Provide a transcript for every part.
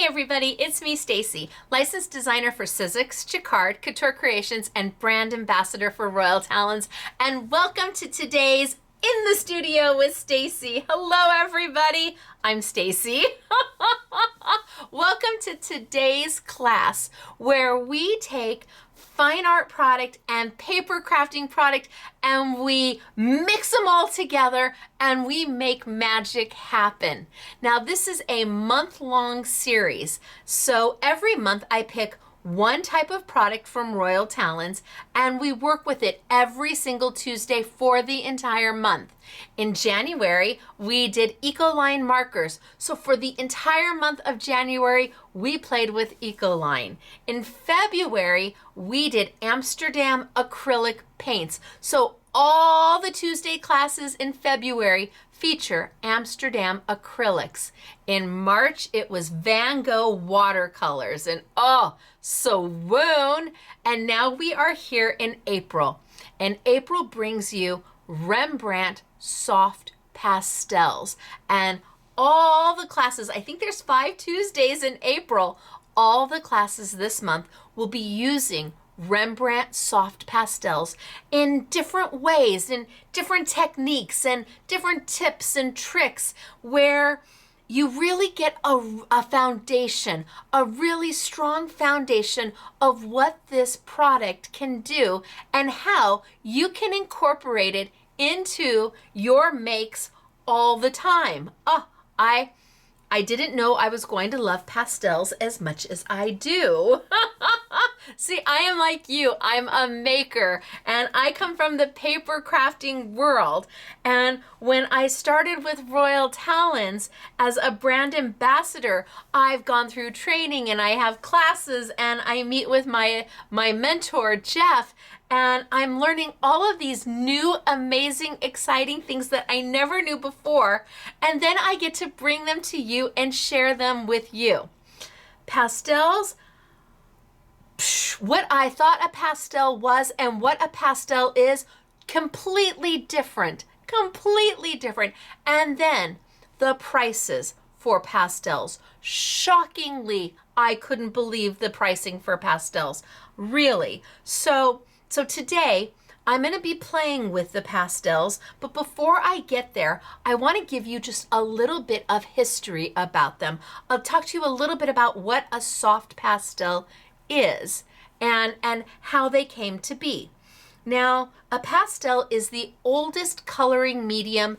everybody, it's me, Stacey, licensed designer for Sizzix, Jacquard, Couture Creations, and brand ambassador for Royal Talons. And welcome to today's In the Studio with Stacey. Hello, everybody. I'm Stacey. Welcome to today's class where we take fine art product and paper crafting product and we mix them all together and we make magic happen. Now this is a month-long series, so every month I pick one type of product from Royal Talons and we work with it every single Tuesday for the entire month. In January, we did Ecoline markers. So for the entire month of January, we played with Ecoline. In February, we did Amsterdam acrylic paints. So all the Tuesday classes in February feature Amsterdam acrylics. In March, it was Van Gogh watercolors, and oh, so woon. And now we are here in April, and April brings you Rembrandt Soft Pastels. And all the classes, I think there's 5 Tuesdays in April, all the classes this month will be using Rembrandt Soft Pastels in different ways, in different techniques and different tips and tricks where you really get a foundation, a really strong foundation of what this product can do and how you can incorporate it into your makes all the time. Oh, I didn't know I was going to love pastels as much as I do. See, I am like you. I'm a maker and I come from the paper crafting world. And when I started with Royal Talons as a brand ambassador, I've gone through training and I have classes and I meet with my mentor, Jeff, and I'm learning all of these new, amazing, exciting things that I never knew before. And then I get to bring them to you and share them with you. Pastels, what I thought a pastel was and what a pastel is, completely different, completely different. And then the prices for pastels. Shockingly, I couldn't believe the pricing for pastels, really. So today, I'm going to be playing with the pastels, but before I get there, I want to give you just a little bit of history about them. I'll talk to you a little bit about what a soft pastel is and how they came to be. Now, a pastel is the oldest coloring medium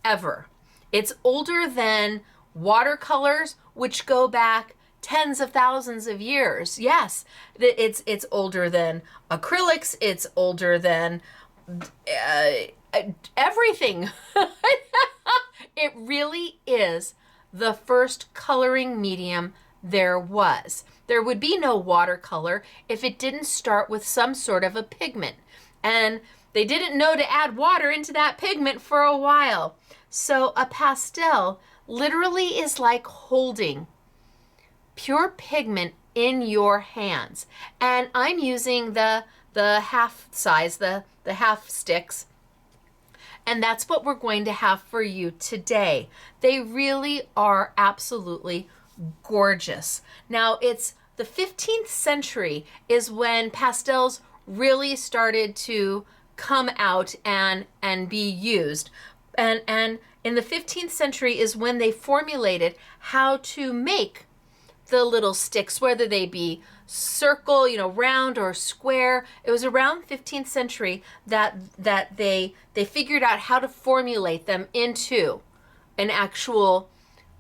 ever. It's older than watercolors, which go back tens of thousands of years. Yes, it's older than acrylics. It's older than everything. It really is the first coloring medium there was. There would be no watercolor if it didn't start with some sort of a pigment. And they didn't know to add water into that pigment for a while. So a pastel literally is like holding pure pigment in your hands. And I'm using the half size, the half sticks. And that's what we're going to have for you today. They really are absolutely gorgeous. Now it's the 15th century is when pastels really started to come out and be used. And in the 15th century is when they formulated how to make the little sticks, whether they be circle, round or square. It was around 15th century that they figured out how to formulate them into an actual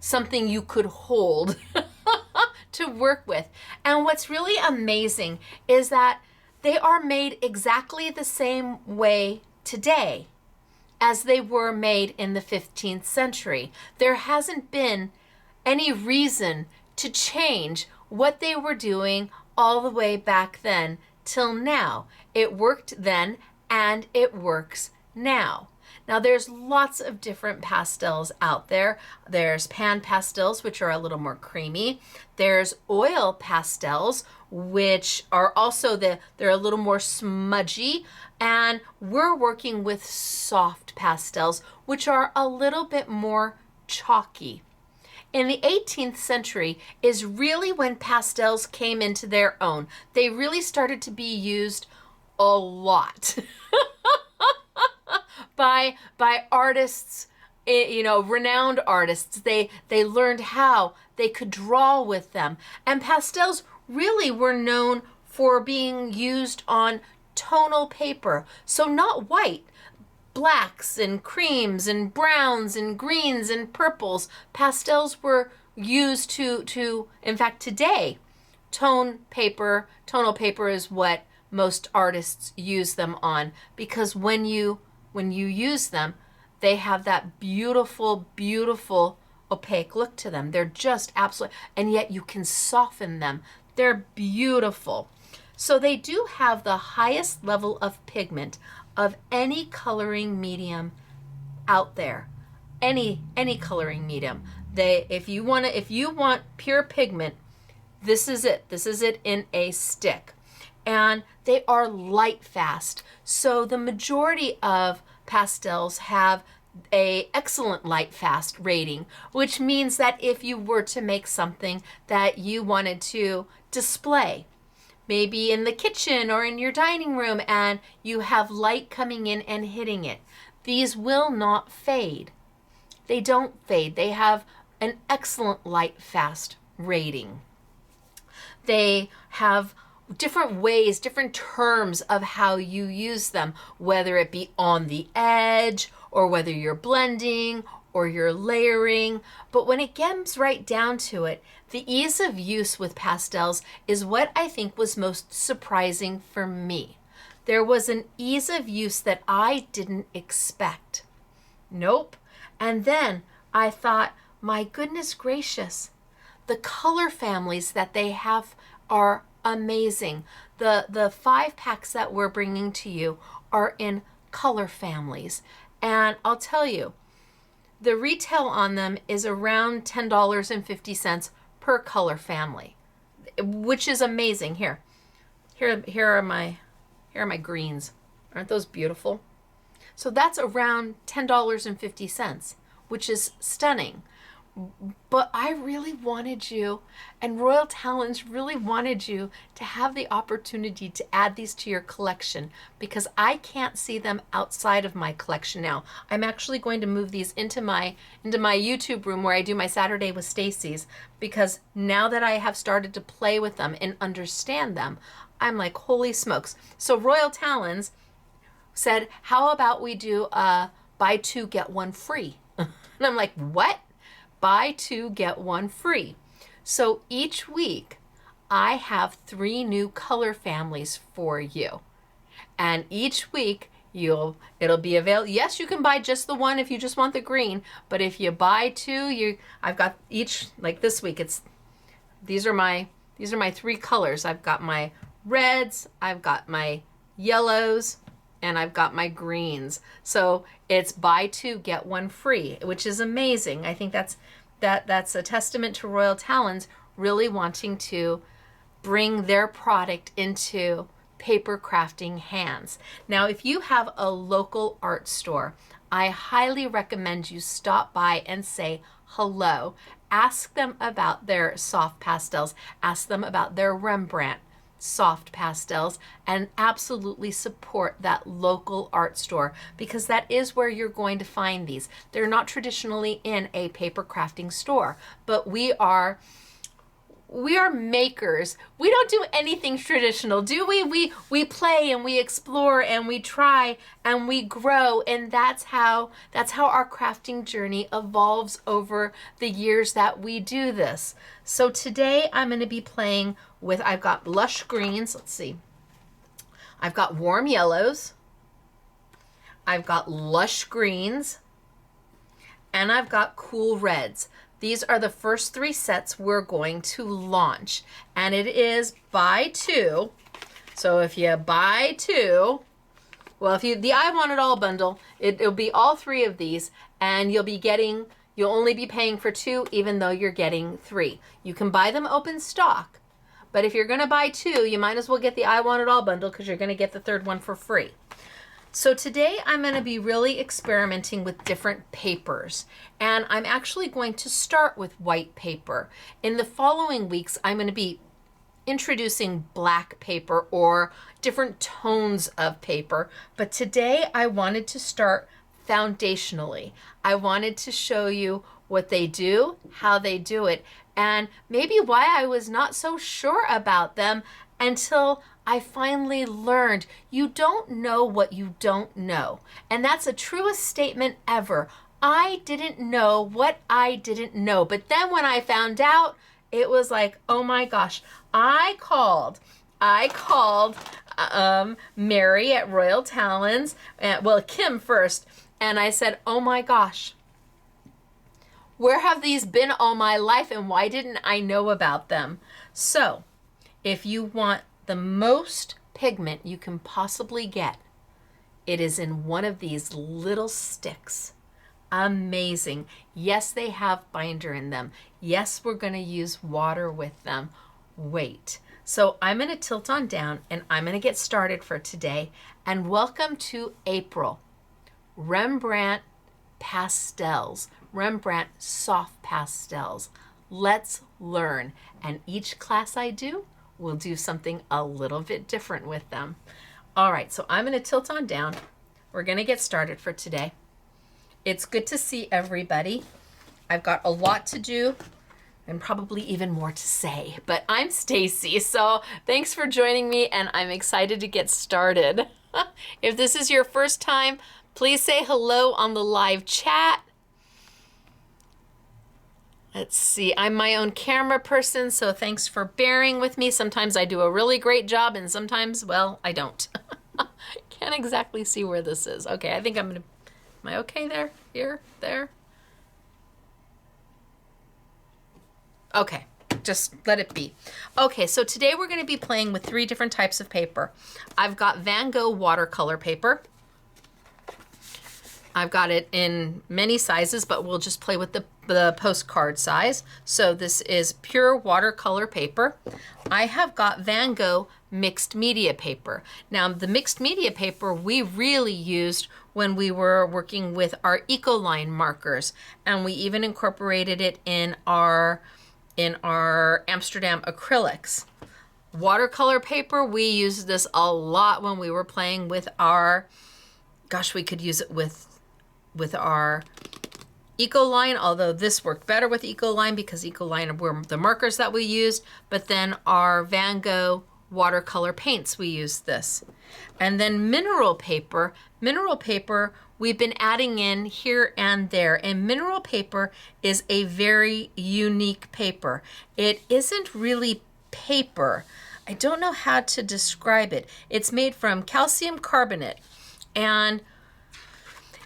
something you could hold to work with. And what's really amazing is that they are made exactly the same way today as they were made in the 15th century. There hasn't been any reason to change what they were doing all the way back then till now. It worked then and it works now. Now there's lots of different pastels out there. There's pan pastels, which are a little more creamy. There's oil pastels, which are also they're a little more smudgy. And we're working with soft pastels, which are a little bit more chalky. in the 18th century is really when pastels came into their own. They really started to be used a lot by artists, you know, renowned artists. They learned how they could draw with them. And pastels really were known for being used on tonal paper. So not white, blacks and creams and browns and greens and purples. Pastels were used to in fact today, tonal paper is what most artists use them on, because when you use them, they have that beautiful, beautiful opaque look to them. They're just absolutely, and yet you can soften them. They're beautiful. So they do have the highest level of pigment of any coloring medium out there. Any coloring medium. If you want pure pigment, this is it. This is it in a stick. And they are light fast. So the majority of pastels have a excellent light fast rating, which means that if you were to make something that you wanted to display, maybe in the kitchen or in your dining room, and you have light coming in and hitting it, these will not fade. They don't fade. They have an excellent light fast rating. They have different ways, different terms of how you use them, whether it be on the edge or whether you're blending or you're layering. But when it gets right down to it, the ease of use with pastels is what I think was most surprising for me. There was an ease of use that I didn't expect. Nope. And then I thought, my goodness gracious, the color families that they have are amazing. The 5 packs that we're bringing to you are in color families. And I'll tell you, the retail on them is around $10.50 per color family, which is amazing. Here are my greens. Aren't those beautiful? So that's around $10.50, which is stunning. But I really wanted you, and Royal Talents really wanted you to have the opportunity to add these to your collection, because I can't see them outside of my collection now. I'm actually going to move these into my YouTube room where I do my Saturday with Stacey's, because now that I have started to play with them and understand them, I'm like, holy smokes. So Royal Talents said, how about we do a buy 2 get 1 free? And I'm like, what? Buy 2 get 1 free. So each week I have 3 new color families for you, and each week it'll be available. Yes, you can buy just the one if you just want the green, but if you buy 2, I've got each, like this week, these are my 3 colors. I've got my reds, I've got my yellows, and I've got my greens. So it's buy 2 get 1 free, which is amazing. I think that's a testament to Royal Talents really wanting to bring their product into paper crafting hands. Now, if you have a local art store, I highly recommend you stop by and say hello. Ask them about their soft pastels. Ask them about their Rembrandt Soft Pastels, and absolutely support that local art store, because that is where you're going to find these. They're not traditionally in a paper crafting store, but we are makers. We don't do anything traditional, do we? We play and we explore and we try and we grow, and that's how our crafting journey evolves over the years that we do this. So today I'm going to be playing with, I've got lush greens. Let's see. I've got warm yellows. I've got lush greens, and I've got cool reds. These are the first 3 sets we're going to launch, and it is buy 2. So if you buy 2, well, if the I Want It All bundle, it'll be all 3 of these, and you'll only be paying for 2, even though you're getting 3. You can buy them open stock, but if you're going to buy 2, you might as well get the I Want It All bundle, because you're going to get the 3rd one for free. So today I'm going to be really experimenting with different papers, and I'm actually going to start with white paper. In the following weeks, I'm going to be introducing black paper or different tones of paper, but today I wanted to start foundationally. I wanted to show you what they do, how they do it, and maybe why I was not so sure about them until I finally learned. You don't know what you don't know. And that's the truest statement ever. I didn't know what I didn't know. But then when I found out, it was like, oh my gosh, I called Mary at Royal Talons, well, Kim first, and I said, oh my gosh, where have these been all my life and why didn't I know about them? So if you want the most pigment you can possibly get, it is in one of these little sticks. Amazing. Yes, they have binder in them. Yes, we're going to use water with them. Wait. So I'm going to tilt on down and I'm going to get started for today. And welcome to April. Rembrandt Pastels. Rembrandt Soft Pastels. Let's learn. And each class I do, we'll do something a little bit different with them. All right, so I'm going to tilt on down. We're going to get started for today. It's good to see everybody. I've got a lot to do and probably even more to say, but I'm Stacey, so thanks for joining me and I'm excited to get started. If this is your first time, please say hello on the live chat. Let's see, I'm my own camera person, so thanks for bearing with me. Sometimes I do a really great job and sometimes, well, I don't. Can't exactly see where this is. Okay, I think I'm gonna, am I okay there? Here? There? Okay, just let it be. Okay, so today we're gonna be playing with 3 different types of paper. I've got Van Gogh watercolor paper. I've got it in many sizes, but we'll just play with the postcard size. So this is pure watercolor paper. I have got Van Gogh mixed media paper. Now the mixed media paper we really used when we were working with our Ecoline markers, and we even incorporated it in our Amsterdam acrylics. Watercolor paper, we used this a lot when we were playing with our, gosh, we could use it with our Ecoline, although this worked better with Ecoline because Ecoline were the markers that we used, but then our Van Gogh watercolor paints, we used this. And then mineral paper we've been adding in here and there, and mineral paper is a very unique paper. It isn't really paper. I don't know how to describe it. It's made from calcium carbonate, and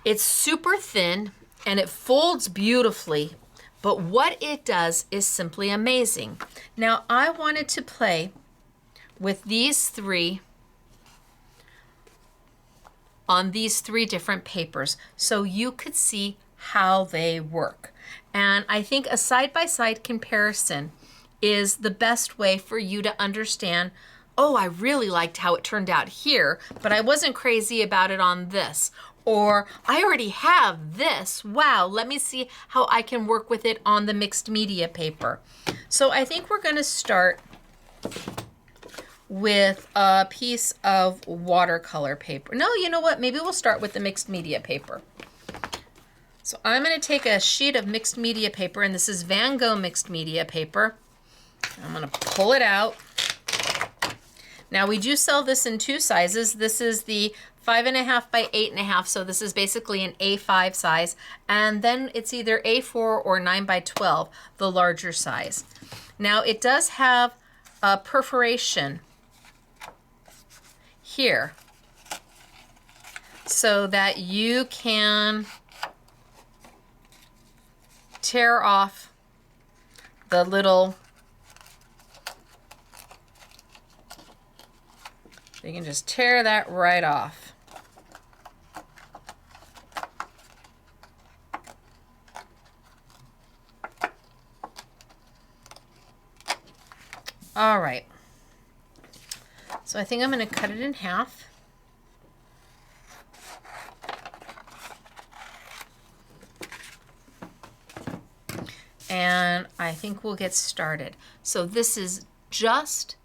it's super thin and it folds beautifully, but what it does is simply amazing. Now I wanted to play with these 3 on these 3 different papers so you could see how they work. And I think a side-by-side comparison is the best way for you to understand, oh, I really liked how it turned out here, but I wasn't crazy about it on this. Or I already have this. Wow, let me see how I can work with it on the mixed media paper. So I think we're going to start with a piece of watercolor paper. No, you know what? Maybe we'll start with the mixed media paper. So I'm going to take a sheet of mixed media paper, and this is Van Gogh mixed media paper. I'm going to pull it out. Now we do sell this in 2 sizes. This is the 5.5 by 8.5, so this is basically an A5 size, and then it's either A4 or 9 by 12, the larger size. Now it does have a perforation here so that you can tear off the little, you can just tear that right off. All right, so I think I'm going to cut it in half. and I think we'll get started. So this is just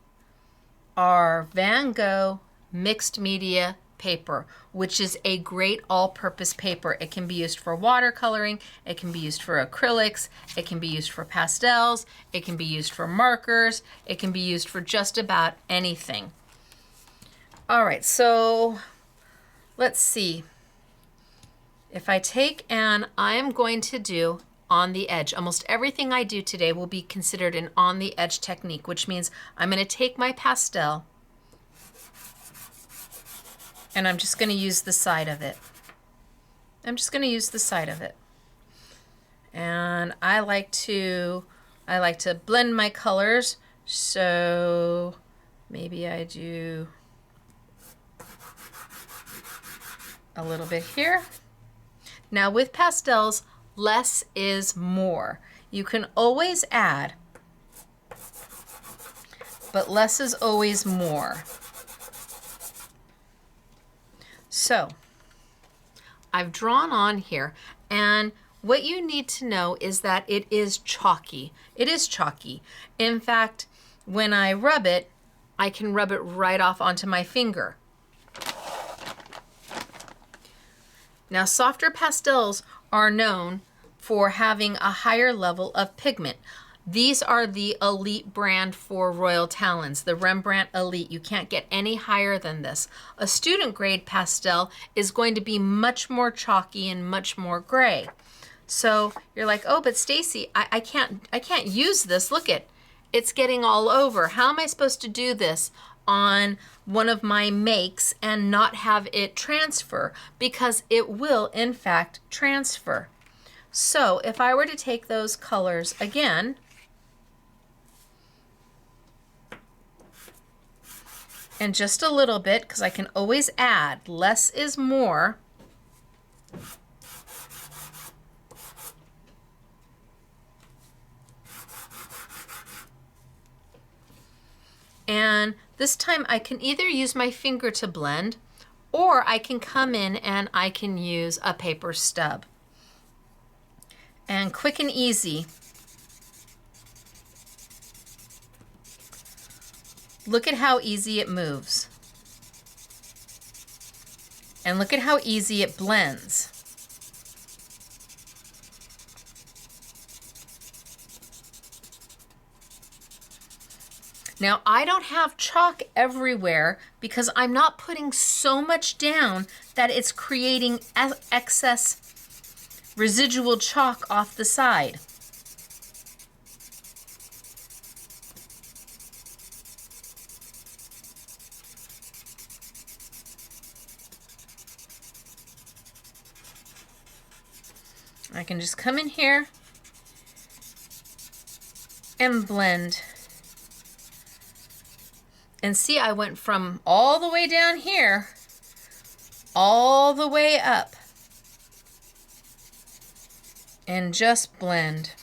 our Van Gogh mixed media paper, which is a great all-purpose paper. It can be used for watercoloring, it can be used for acrylics, it can be used for pastels, it can be used for markers, it can be used for just about anything. All right, so let's see. If I take, and I'm going to do on the edge. Almost everything I do today will be considered an on the edge technique, which means I'm going to take my pastel and I'm just going to use the side of it. I'm just going to use the side of it. And I like to blend my colors, so maybe I do a little bit here. Now with pastels, less is more. You can always add, but less is always more. So I've drawn on here, and what you need to know is that it is chalky. It is chalky. In fact, when I rub it, I can rub it right off onto my finger. Now, softer pastels are known for having a higher level of pigment. These are the elite brand for Royal Talons, the Rembrandt Elite. You can't get any higher than this. A student grade pastel is going to be much more chalky and much more gray. So you're like, oh, but Stacey, I can't use this. Look it's getting all over. How am I supposed to do this on one of my makes and not have it transfer? Because it will, in fact, transfer. So if I were to take those colors again, and just a little bit, because I can always add, less is more. And this time I can either use my finger to blend, or I can come in and I can use a paper stub. And quick and easy, look at how easy it moves. And look at how easy it blends. Now, I don't have chalk everywhere because I'm not putting so much down that it's creating excess residual chalk off the side. I can just come in here and blend. And see, I went from all the way down here, all the way up, and just blend.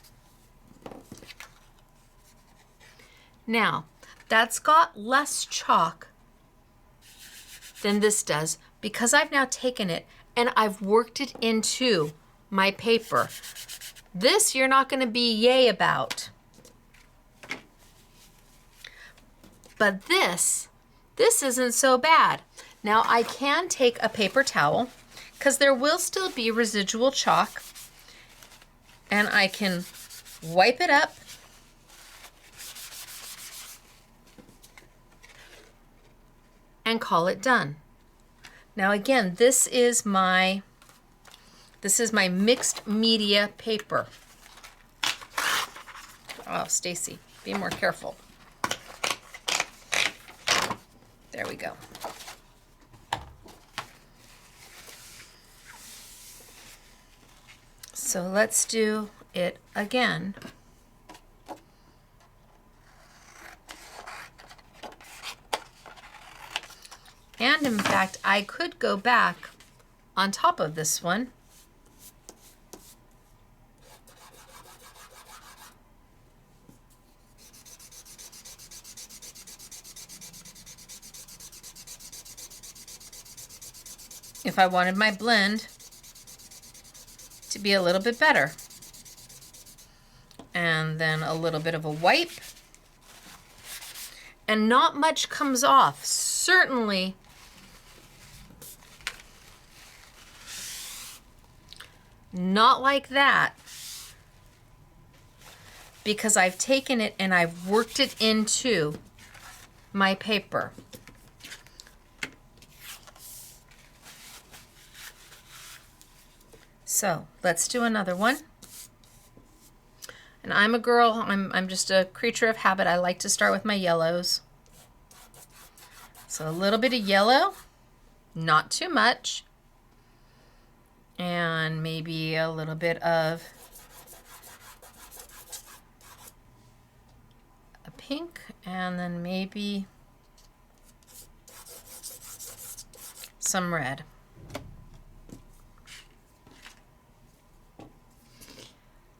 Now, that's got less chalk than this does because I've now taken it and I've worked it into my paper. This you're not going to be yay about. But this isn't so bad. Now I can take a paper towel because there will still be residual chalk, and I can wipe it up and call it done. Now again, this is my mixed media paper. Oh, Stacey, be more careful. There we go. So let's do it again. And in fact, I could go back on top of this one . If I wanted my blend to be a little bit better. And then a little bit of a wipe. And not much comes off. Certainly not like that, because I've taken it and I've worked it into my paper. So let's do another one. And I'm a girl, I'm just a creature of habit. I like to start with my yellows. So a little bit of yellow, not too much. And maybe a little bit of a pink, and then maybe some red.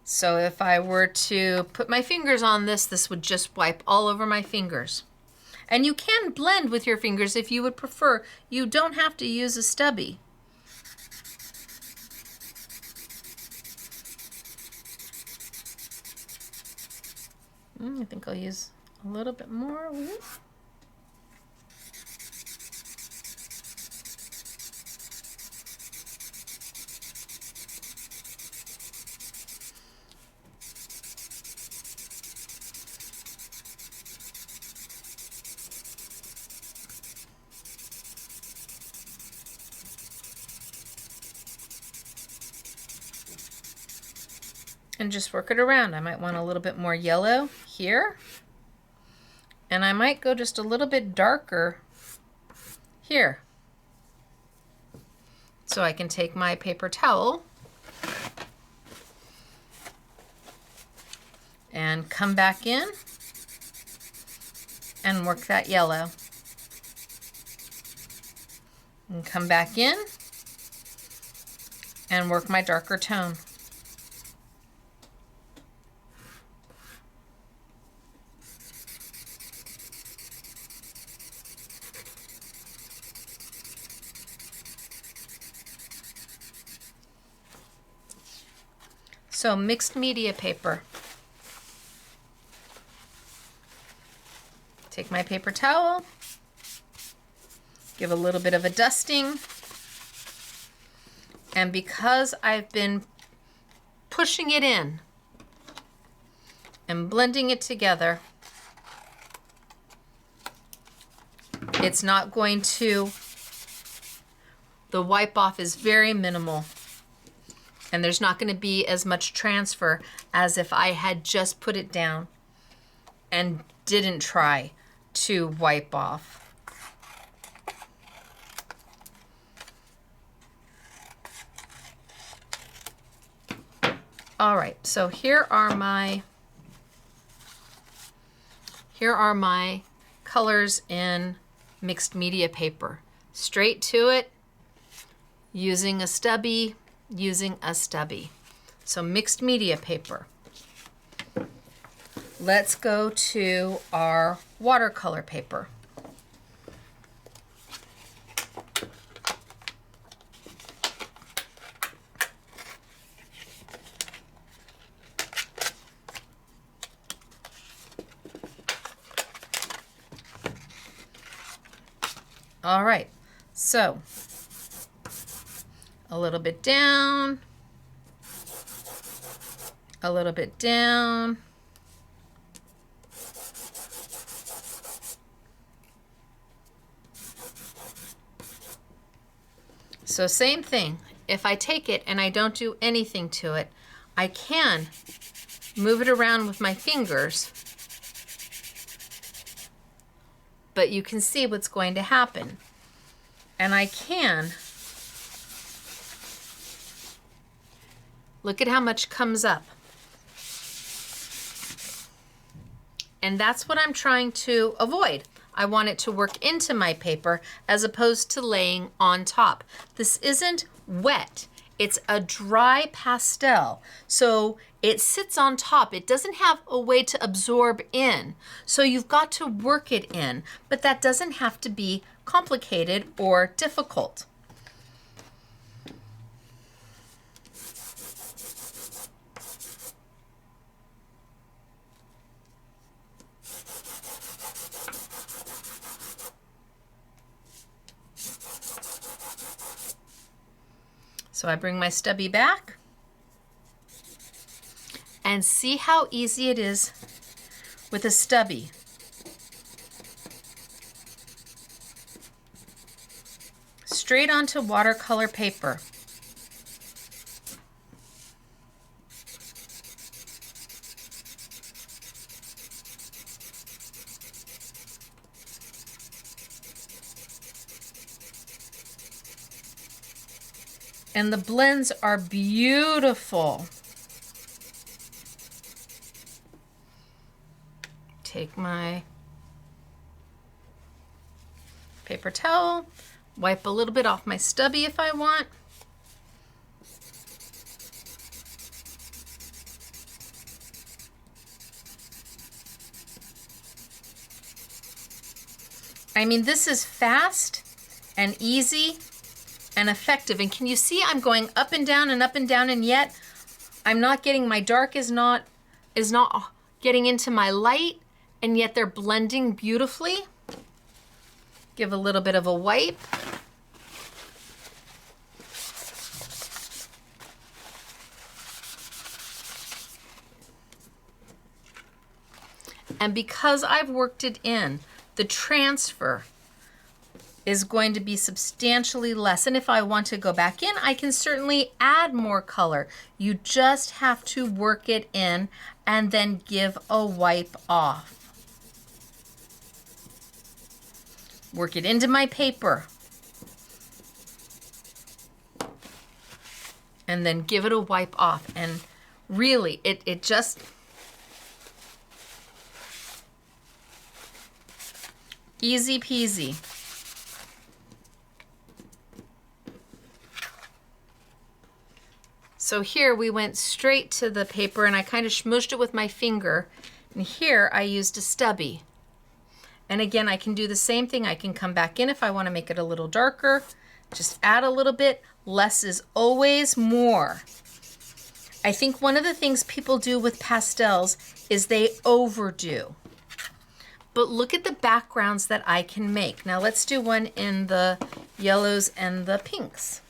So if I were to put my fingers on this, this would just wipe all over my fingers. And you can blend with your fingers if you would prefer. You don't have to use a stubby. I think I'll use a little bit more. And just work it around. I might want a little bit more yellow here. And I might go just a little bit darker here. So I can take my paper towel and come back in and work that yellow. And come back in and work my darker tone. So mixed media paper. Take my paper towel, give a little bit of a dusting, and because I've been pushing it in and blending it together, it's not going to, the wipe off is very minimal. And there's not going to be as much transfer as if I had just put it down and didn't try to wipe off. All right, so here are my colors in mixed media paper. Straight to it, using a stubby. So mixed media paper. Let's go to our watercolor paper. All right, so a little bit down, a little bit down, so same thing. If I take it and I don't do anything to it, I can move it around with my fingers, but you can see what's going to happen. And I can, look at how much comes up. And that's what I'm trying to avoid. I want it to work into my paper as opposed to laying on top. This isn't wet, it's a dry pastel. So it sits on top. It doesn't have a way to absorb in. So you've got to work it in, but that doesn't have to be complicated or difficult. So I bring my stubby back and see how easy it is with a stubby. Straight onto watercolor paper. And the blends are beautiful. Take my paper towel, wipe a little bit off my stubby if I want. I mean, this is fast and easy and effective. And can you see I'm going up and down and up and down, and yet I'm not getting, my dark is not getting into my light, and yet they're blending beautifully. Give a little bit of a wipe. And because I've worked it in, the transfer is going to be substantially less. And if I want to go back in, I can certainly add more color. You just have to work it in and then give a wipe off. Work it into my paper. And then give it a wipe off. And really, it just, easy peasy. So here we went straight to the paper and I kind of smooshed it with my finger. And here I used a stubby. And again, I can do the same thing. I can come back in if I want to make it a little darker. Just add a little bit. Less is always more. I think one of the things people do with pastels is they overdo. But look at the backgrounds that I can make. Now let's do one in the yellows and the pinks.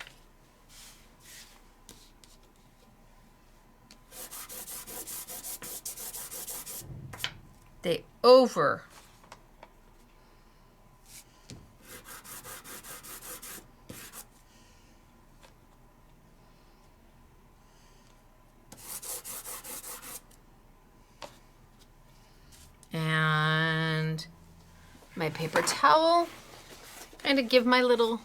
They over. And my paper towel, kind of give my little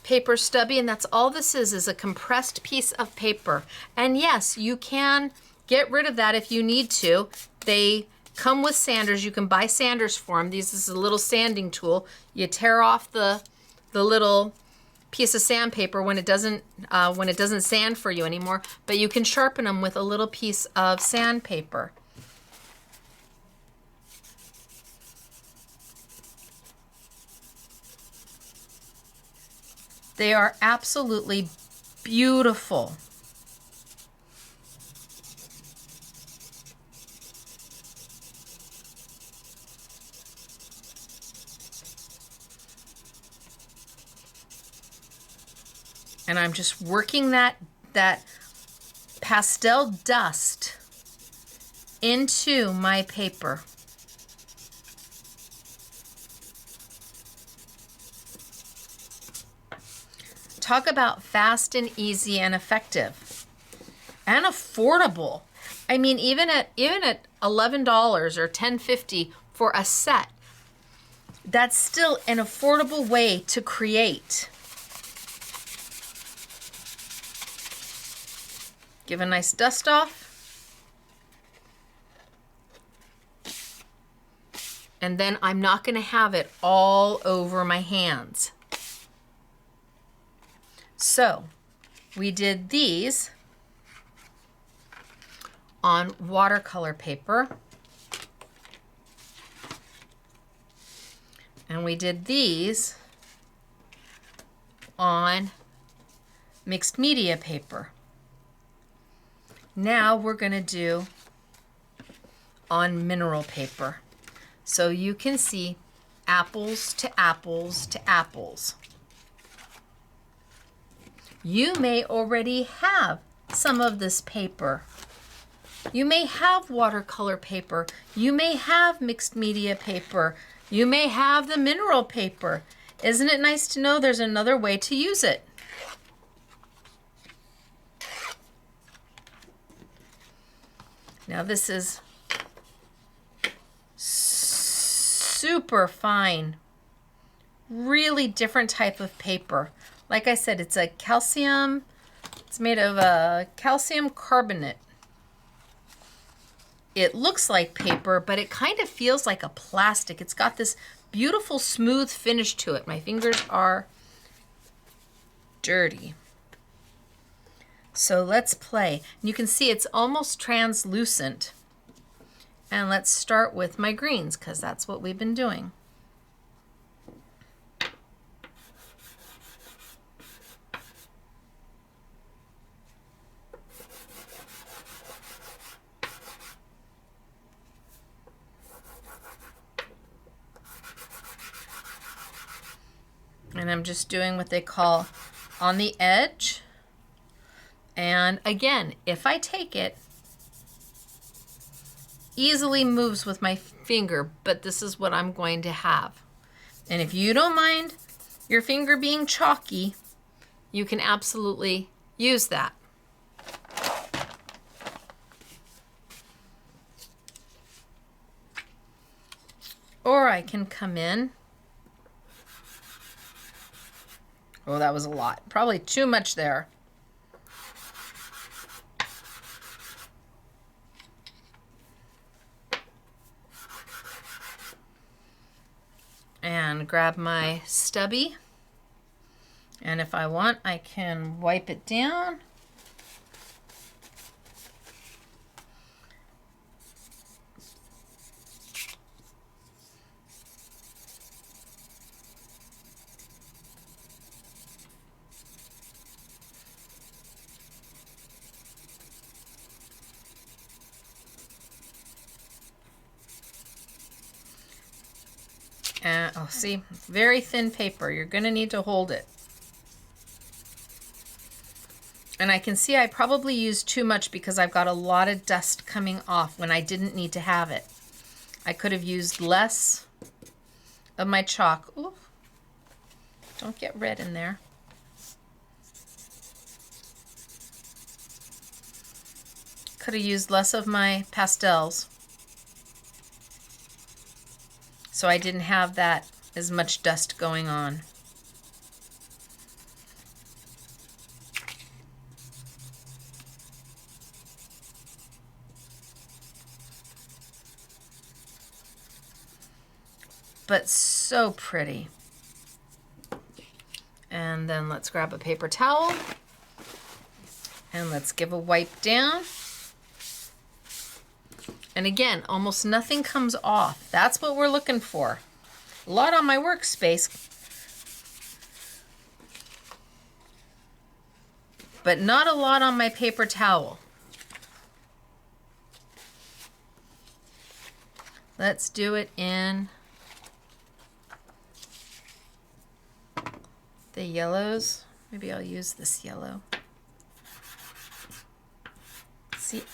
paper stubby, and that's all this is a compressed piece of paper. And yes, you can get rid of that if you need to. They come with sanders. You can buy sanders for them. This is a little sanding tool. You tear off the little piece of sandpaper when it doesn't sand for you anymore, but you can sharpen them with a little piece of sandpaper. They are absolutely beautiful. And I'm just working that pastel dust into my paper. Talk about fast and easy and effective and affordable. I mean, even at $11 or $10.50 for a set, that's still an affordable way to create. Give a nice dust off. And then I'm not going to have it all over my hands. So we did these on watercolor paper. And we did these on mixed media paper. Now we're going to do on mineral paper. So you can see apples to apples to apples. You may already have some of this paper. You may have watercolor paper. You may have mixed media paper. You may have the mineral paper. Isn't it nice to know there's another way to use it? Now this is super fine, really different type of paper. Like I said, it's a calcium, it's made of a calcium carbonate. It looks like paper, but it kind of feels like a plastic. It's got this beautiful smooth finish to it. My fingers are dirty. So let's play. You can see it's almost translucent. And let's start with my greens, because that's what we've been doing. And I'm just doing what they call on the edge. And again, if I take it, easily moves with my finger, but this is what I'm going to have. And if you don't mind your finger being chalky, you can absolutely use that. Or I can come in. Oh, that was a lot. Probably too much there. And grab my stubby. And if I want, I can wipe it down. Oh, see, very thin paper. You're going to need to hold it. And I can see I probably used too much because I've got a lot of dust coming off when I didn't need to have it. I could have used less of my chalk. Ooh, don't get red in there. Could have used less of my pastels, so I didn't have that as much dust going on. But so pretty. And then let's grab a paper towel and let's give a wipe down. And again, almost nothing comes off. That's what we're looking for. A lot on my workspace, but not a lot on my paper towel. Let's do it in the yellows. Maybe I'll use this yellow. See,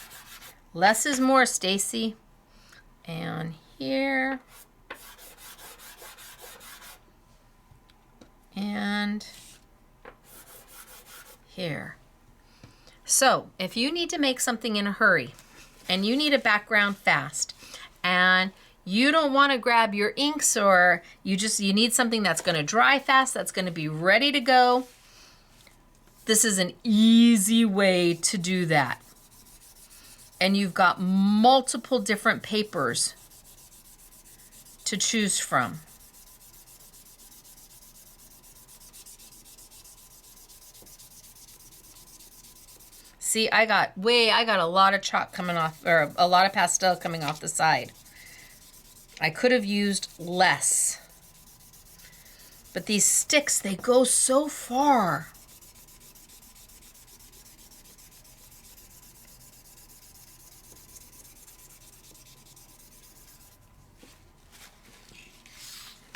less is more, Stacey. And here. And here. So if you need to make something in a hurry and you need a background fast and you don't want to grab your inks, or you need something that's going to dry fast, that's going to be ready to go, this is an easy way to do that. And you've got multiple different papers to choose from. See, I got a lot of chalk coming off, or a lot of pastel coming off the side. I could have used less. But these sticks, they go so far.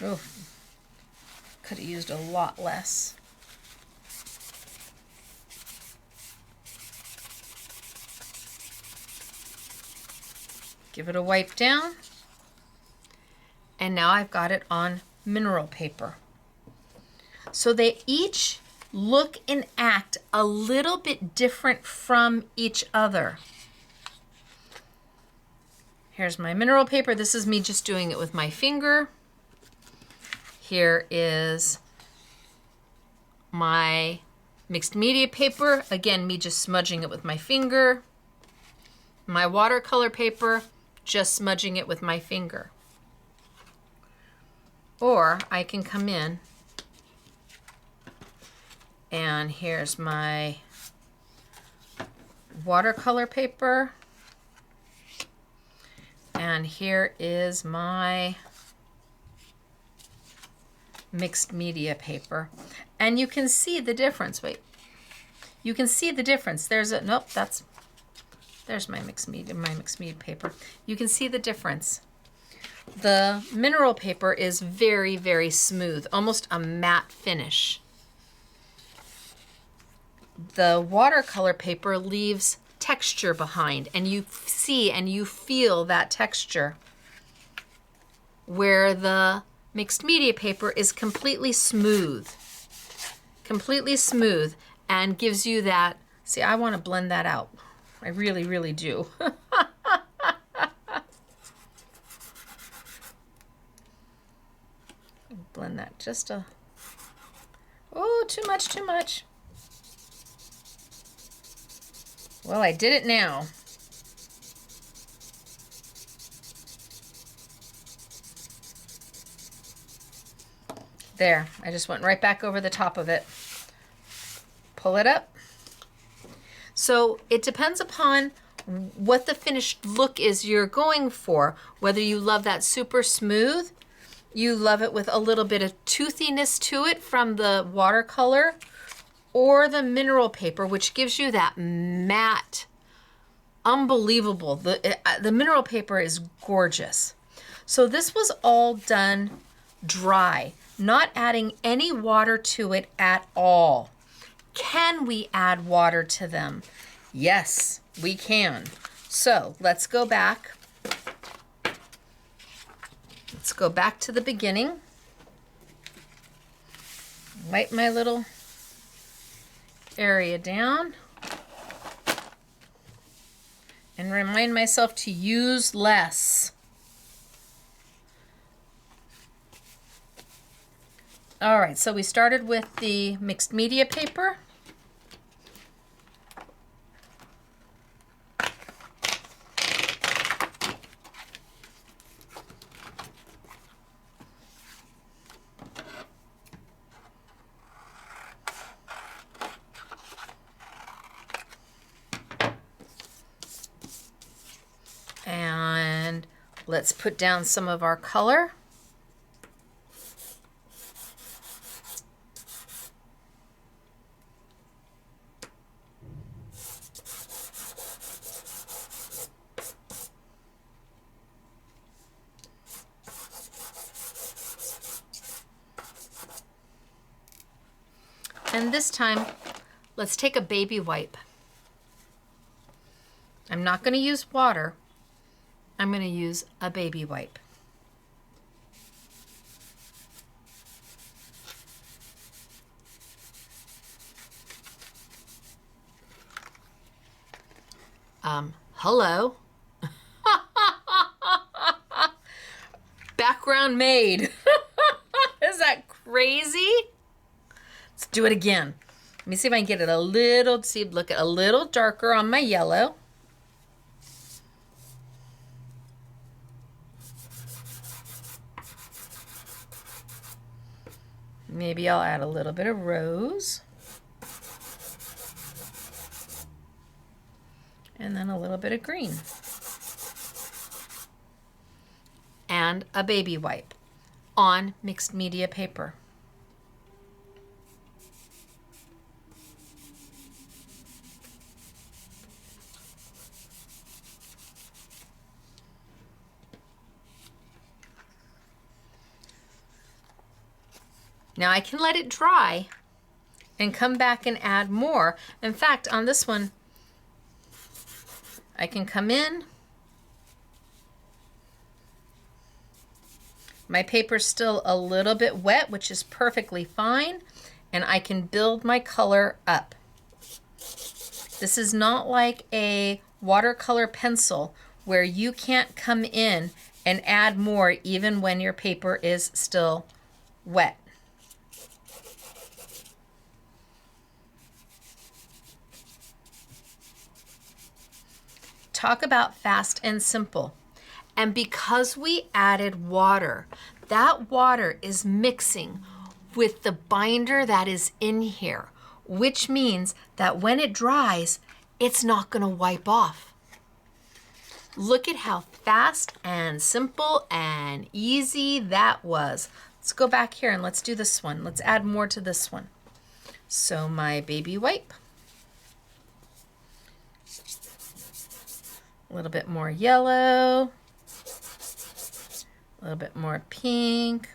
Oh, could have used a lot less. Give it a wipe down. And now I've got it on mineral paper. So they each look and act a little bit different from each other. Here's my mineral paper. This is me just doing it with my finger. Here is my mixed media paper. Again, me just smudging it with my finger. My watercolor paper, just smudging it with my finger. Or I can come in and here's my watercolor paper. And here is my mixed media paper. And you can see the difference. Wait. You can see the difference. There's my mixed media paper. You can see the difference. The mineral paper is very, very smooth, almost a matte finish. The watercolor paper leaves texture behind, and you see and you feel that texture, where the mixed media paper is completely smooth, and gives you that. See, I want to blend that out. I really, really do. Blend that just a, oh, too much. Well, I did it now. There, I just went right back over the top of it. Pull it up. So it depends upon what the finished look is you're going for, whether you love that super smooth, you love it with a little bit of toothiness to it from the watercolor, or the mineral paper, which gives you that matte, unbelievable. The mineral paper is gorgeous. So this was all done dry, not adding any water to it at all. Can we add water to them? Yes, we can. So let's go back. Let's go back to the beginning. Wipe my little area down. And remind myself to use less. All right, so we started with the mixed media paper. And let's put down some of our color. And this time, let's take a baby wipe. I'm not going to use water. I'm going to use a baby wipe. Hello. Background made. Is that crazy? Let's do it again. Let me see if I can get it a little, look at a little darker on my yellow. Maybe I'll add a little bit of rose. And then a little bit of green. And a baby wipe on mixed media paper. Now I can let it dry and come back and add more. In fact, on this one, I can come in My paper's still a little bit wet, which is perfectly fine, and I can build my color up. This is not like a watercolor pencil where you can't come in and add more even when your paper is still wet. Talk about fast and simple. And because we added water, that water is mixing with the binder that is in here, which means that when it dries, it's not going to wipe off. Look at how fast and simple and easy that was. Let's go back here and let's do this one. Let's add more to this one. So my baby wipe. A little bit more yellow. A little bit more pink.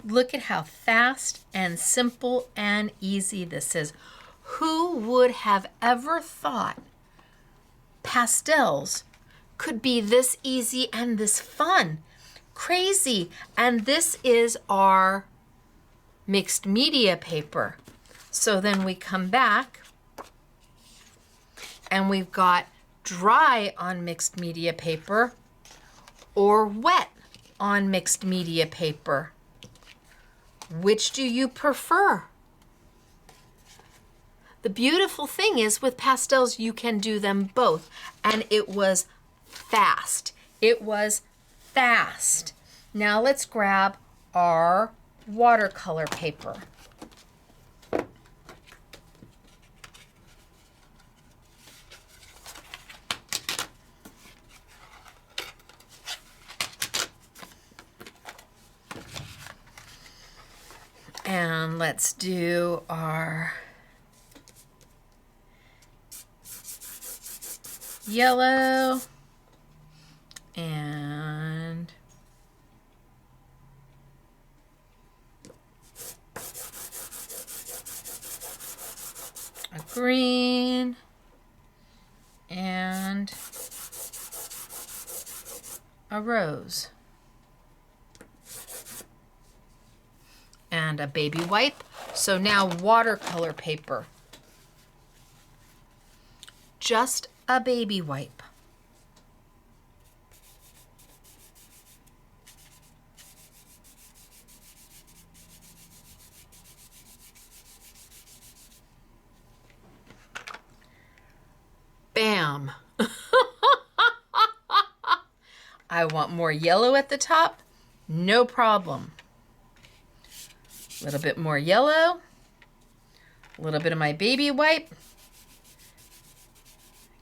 Look at how fast and simple and easy this is. Who would have ever thought pastels could be this easy and this fun? Crazy. And this is our mixed media paper. So then we come back and we've got dry on mixed media paper or wet on mixed media paper. Which do you prefer? The beautiful thing is with pastels, you can do them both. And it was fast. It was fast. Now let's grab our watercolor paper. And let's do our yellow and a green and a rose. And a baby wipe. So now watercolor paper. Just a baby wipe. Bam. I want more yellow at the top. No problem. A little bit more yellow, a little bit of my baby wipe.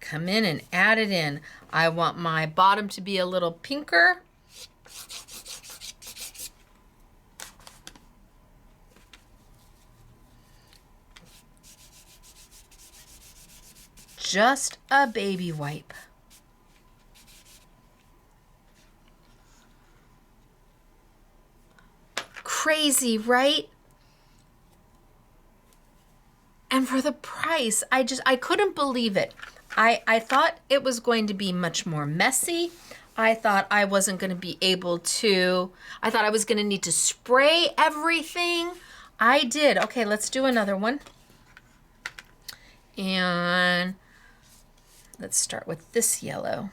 Come in and add it in. I want my bottom to be a little pinker. Just a baby wipe. Crazy, right? And for the price, I couldn't believe it. I thought it was going to be much more messy. I thought I wasn't going to be able to, I thought I was going to need to spray everything. I did. Okay, let's do another one. And let's start with this yellow.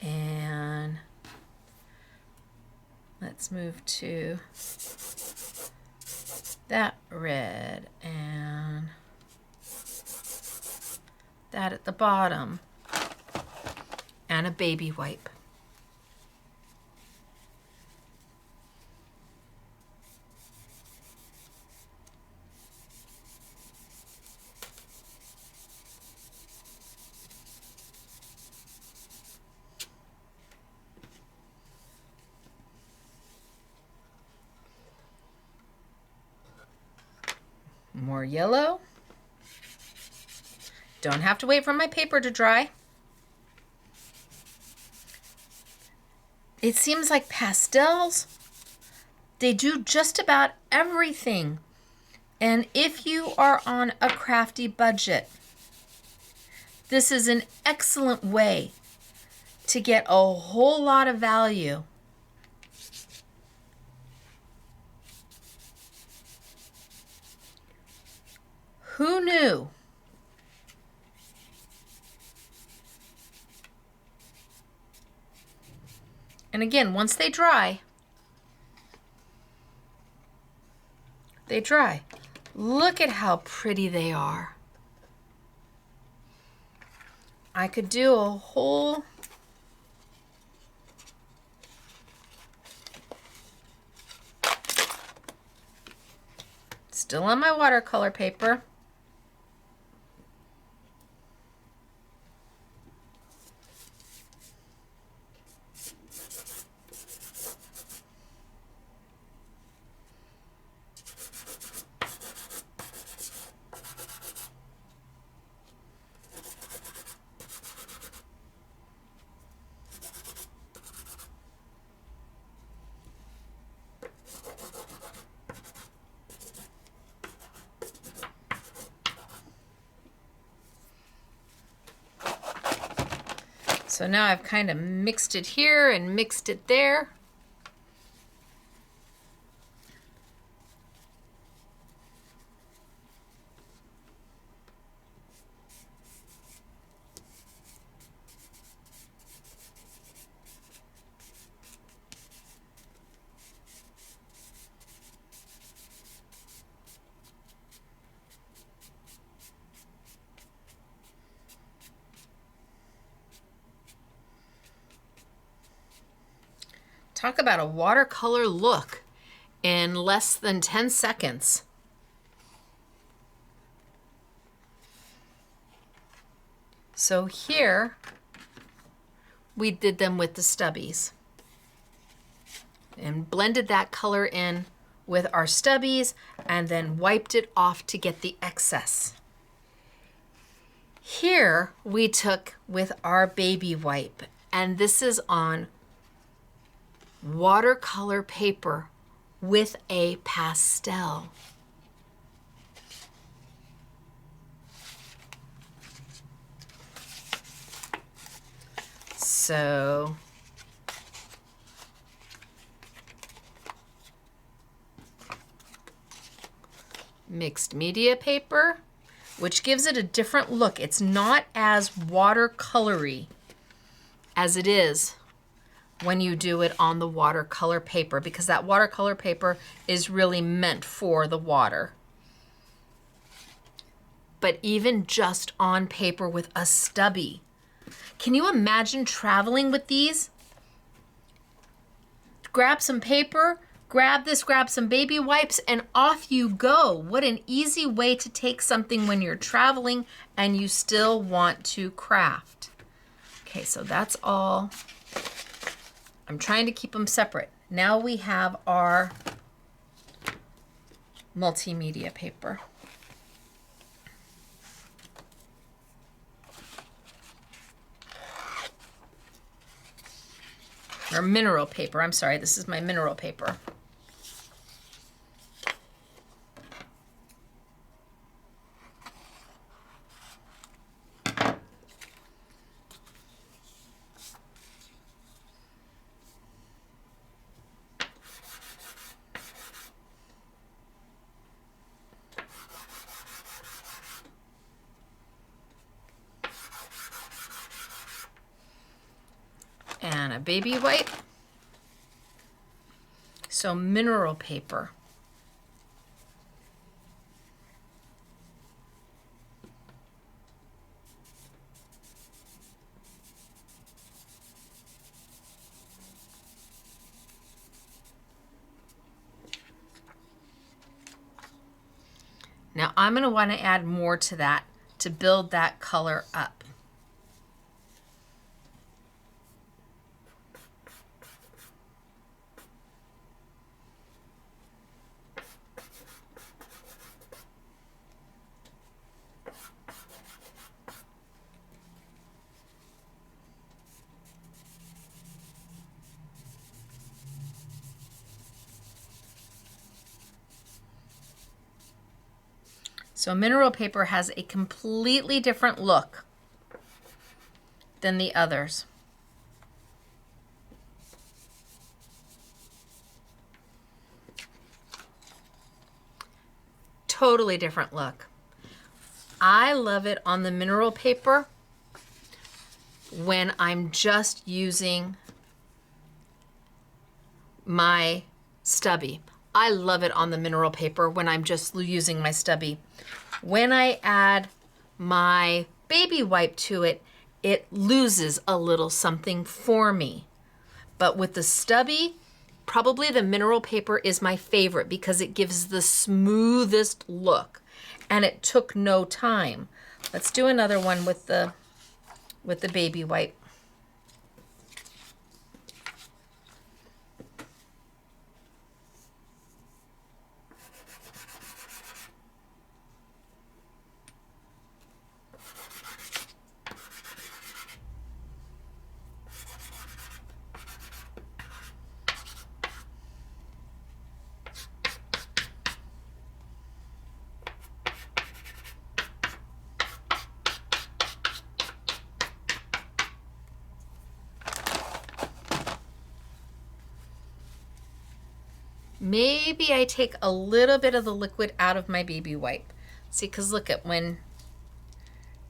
And let's move to that red and that at the bottom and a baby wipe. More yellow. Don't have to wait for my paper to dry. It seems like pastels, they do just about everything. And if you are on a crafty budget, this is an excellent way to get a whole lot of value. Who knew? And again, once they dry, Look at how pretty they are. I could do a whole still on my watercolor paper. So now I've kind of mixed it here and mixed it there. Talk about a watercolor look in less than 10 seconds. So here we did them with the stubbies and blended that color in with our stubbies and then wiped it off to get the excess. Here we took with our baby wipe, and this is on watercolor paper with a pastel. So mixed media paper, which gives it a different look. It's not as watercolory as it is when you do it on the watercolor paper, because that watercolor paper is really meant for the water. But even just on paper with a stubby, can you imagine traveling with these? Grab some paper, grab this, grab some baby wipes, and off you go. What an easy way to take something when you're traveling and you still want to craft. Okay, so that's all. I'm trying to keep them separate. Now we have our multimedia paper. Or mineral paper, I'm sorry, this is my mineral paper. And a baby wipe. So mineral paper. Now I'm going to want to add more to that to build that color up. So mineral paper has a completely different look than the others. Totally different look. I love it on the mineral paper when I'm just using my stubby. I love it on the mineral paper when I'm just using my stubby. When I add my baby wipe to it, it loses a little something for me. But with the stubby, probably the mineral paper is my favorite because it gives the smoothest look, and it took no time. Let's do another one with the baby wipe. Maybe I take a little bit of the liquid out of my baby wipe. See, because look at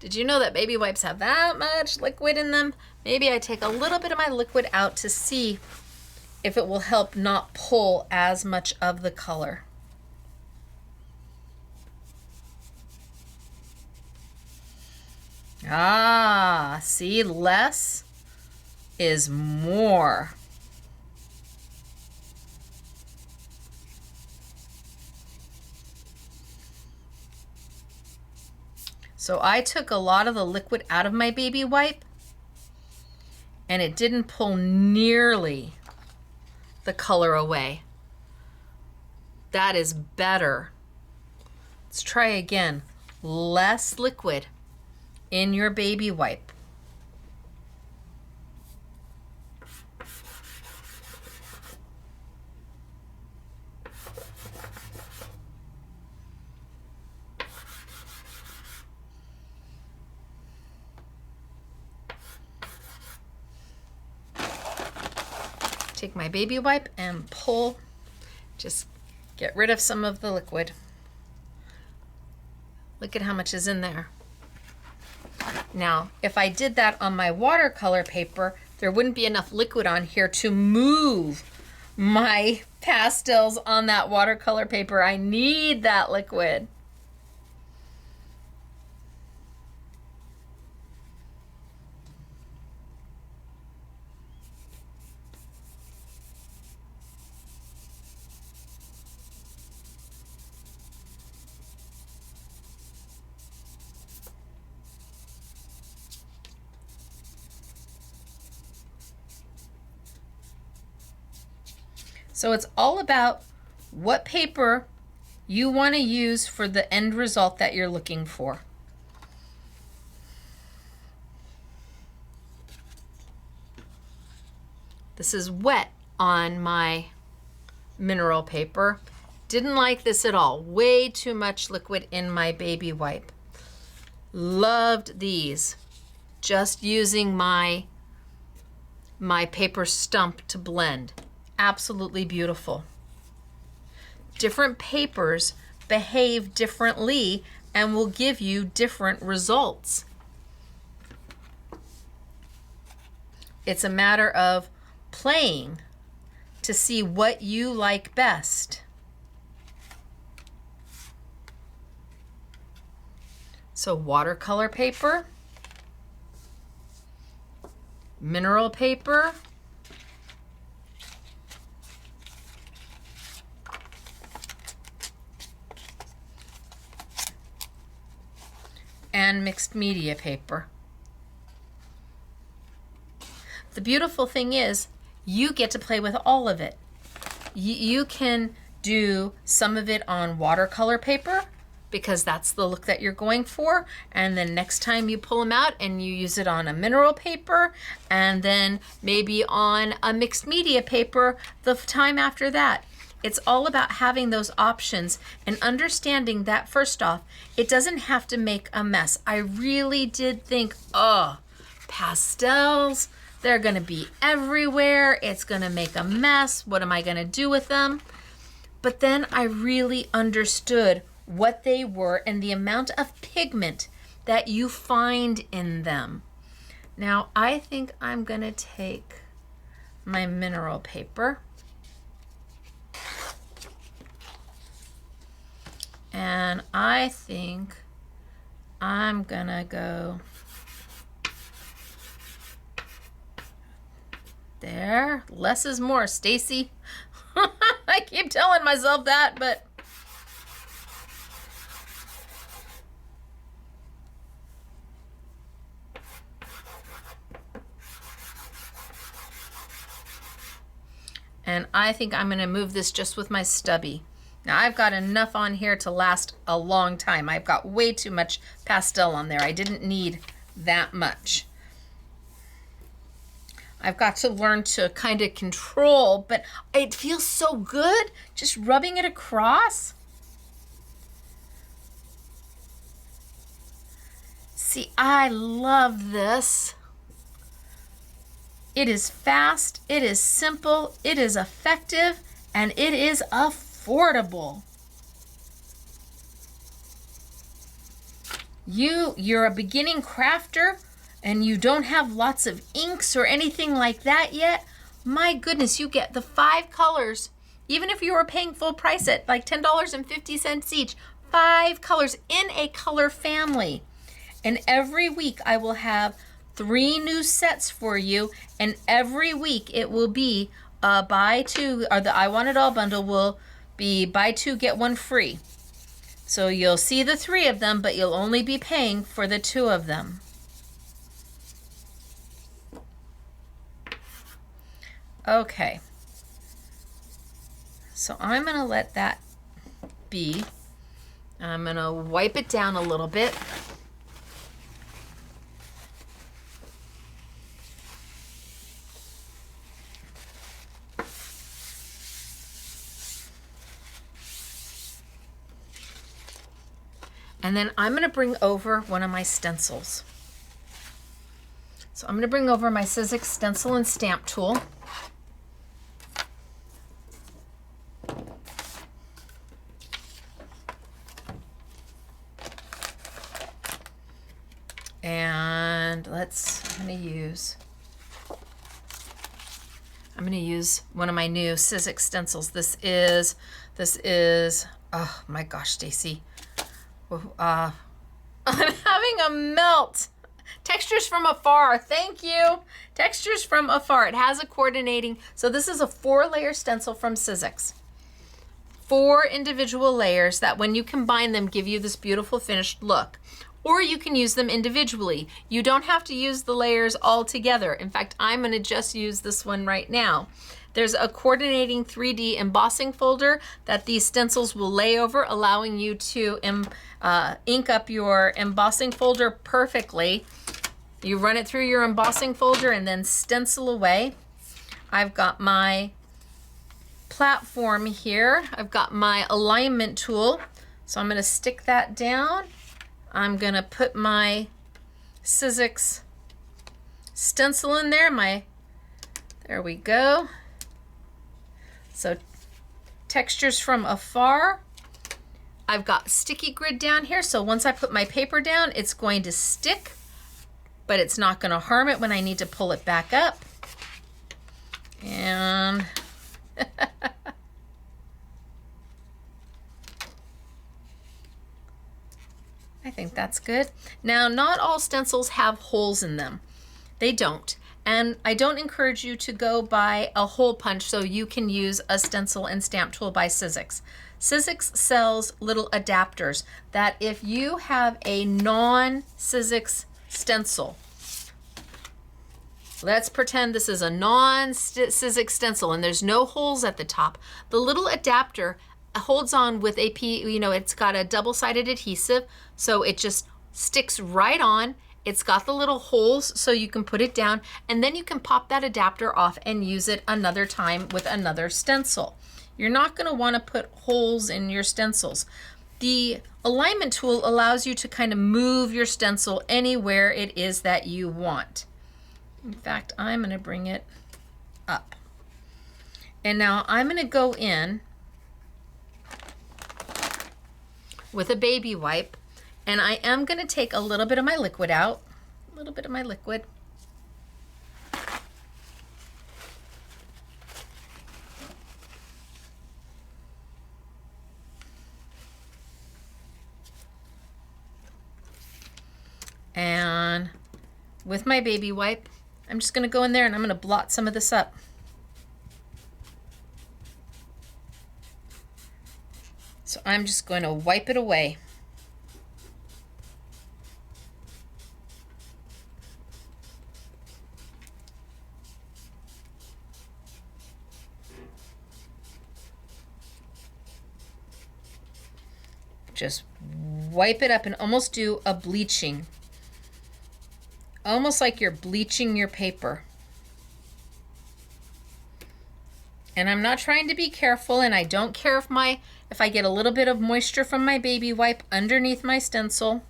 did you know that baby wipes have that much liquid in them? Maybe I take a little bit of my liquid out to see if it will help not pull as much of the color. Ah, see, less is more. So I took a lot of the liquid out of my baby wipe, and it didn't pull nearly the color away. That is better. Let's try again. Less liquid in your baby wipe. Take my baby wipe and pull, just get rid of some of the liquid. Look at how much is in there. Now, if I did that on my watercolor paper, there wouldn't be enough liquid on here to move my pastels on that watercolor paper. I need that liquid. So it's all about what paper you want to use for the end result that you're looking for. This is wet on my mineral paper. Didn't like this at all. Way too much liquid in my baby wipe. Loved these. Just using my paper stump to blend. Absolutely beautiful. Different papers behave differently and will give you different results. It's a matter of playing to see what you like best. So watercolor paper, mineral paper, and mixed media paper. The beautiful thing is you get to play with all of it. You can do some of it on watercolor paper because that's the look that you're going for, and then next time you pull them out and you use it on a mineral paper, and then maybe on a mixed media paper the time after that. It's all about having those options and understanding that, first off, it doesn't have to make a mess. I really did think, oh, pastels, they're gonna be everywhere. It's gonna make a mess. What am I gonna do with them? But then I really understood what they were and the amount of pigment that you find in them. Now, I think I'm gonna take my mineral paper and I think I'm gonna go there. Less is more, Stacey. I keep telling myself that, but and I think I'm gonna move this just with my stubby. Now I've got enough on here to last a long time. I've got way too much pastel on there. I didn't need that much. I've got to learn to kind of control, but it feels so good just rubbing it across. See, I love this. It is fast, it is simple, it is effective, and it is affordable. You're a beginning crafter and you don't have lots of inks or anything like that yet. My goodness, you get the 5 colors. Even if you were paying full price at like $10.50 each, 5 colors in a color family. And every week I will have 3 new sets for you, and every week it will be a buy 2, or the I Want It All bundle will be buy 2 get 1 free. So you'll see the 3 of them, but you'll only be paying for the 2 of them. Okay, so I'm gonna let that be. I'm gonna wipe it down a little bit. And then I'm gonna bring over one of my stencils. So I'm gonna bring over my Sizzix stencil and stamp tool. And I'm gonna use one of my new Sizzix stencils. This is, oh my gosh, Stacey. I'm having a melt. Textures from Afar, thank you. Textures from Afar, it has a coordinating, so this is a 4-layer stencil from Sizzix. 4 individual layers that when you combine them give you this beautiful finished look. Or you can use them individually. You don't have to use the layers all together. In fact, I'm gonna just use this one right now. There's a coordinating 3D embossing folder that these stencils will lay over, allowing you to ink up your embossing folder perfectly. You run it through your embossing folder and then stencil away. I've got my platform here. I've got my alignment tool. So I'm gonna stick that down. I'm gonna put my Sizzix stencil in there. There we go. So Textures from Afar. I've got sticky grid down here. So once I put my paper down, it's going to stick, but it's not gonna harm it when I need to pull it back up. And I think that's good. Now, not all stencils have holes in them. They don't. And I don't encourage you to go buy a hole punch so you can use a stencil and stamp tool by Sizzix. Sizzix sells little adapters that if you have a non-Sizzix stencil, let's pretend this is a non-Sizzix stencil and there's no holes at the top. The little adapter holds on with it's got a double-sided adhesive, so it just sticks right on. It's got the little holes so you can put it down, and then you can pop that adapter off and use it another time with another stencil. You're not going to want to put holes in your stencils. The alignment tool allows you to kind of move your stencil anywhere it is that you want. In fact, I'm going to bring it up. And now I'm going to go in with a baby wipe, and I am going to take a little bit of my liquid out, a little bit of my liquid. And with my baby wipe, I'm just going to go in there and I'm going to blot some of this up. So I'm just going to wipe it away. Just wipe it up and almost do a bleaching. Almost like you're bleaching your paper. And I'm not trying to be careful, and I don't care if I get a little bit of moisture from my baby wipe underneath my stencil.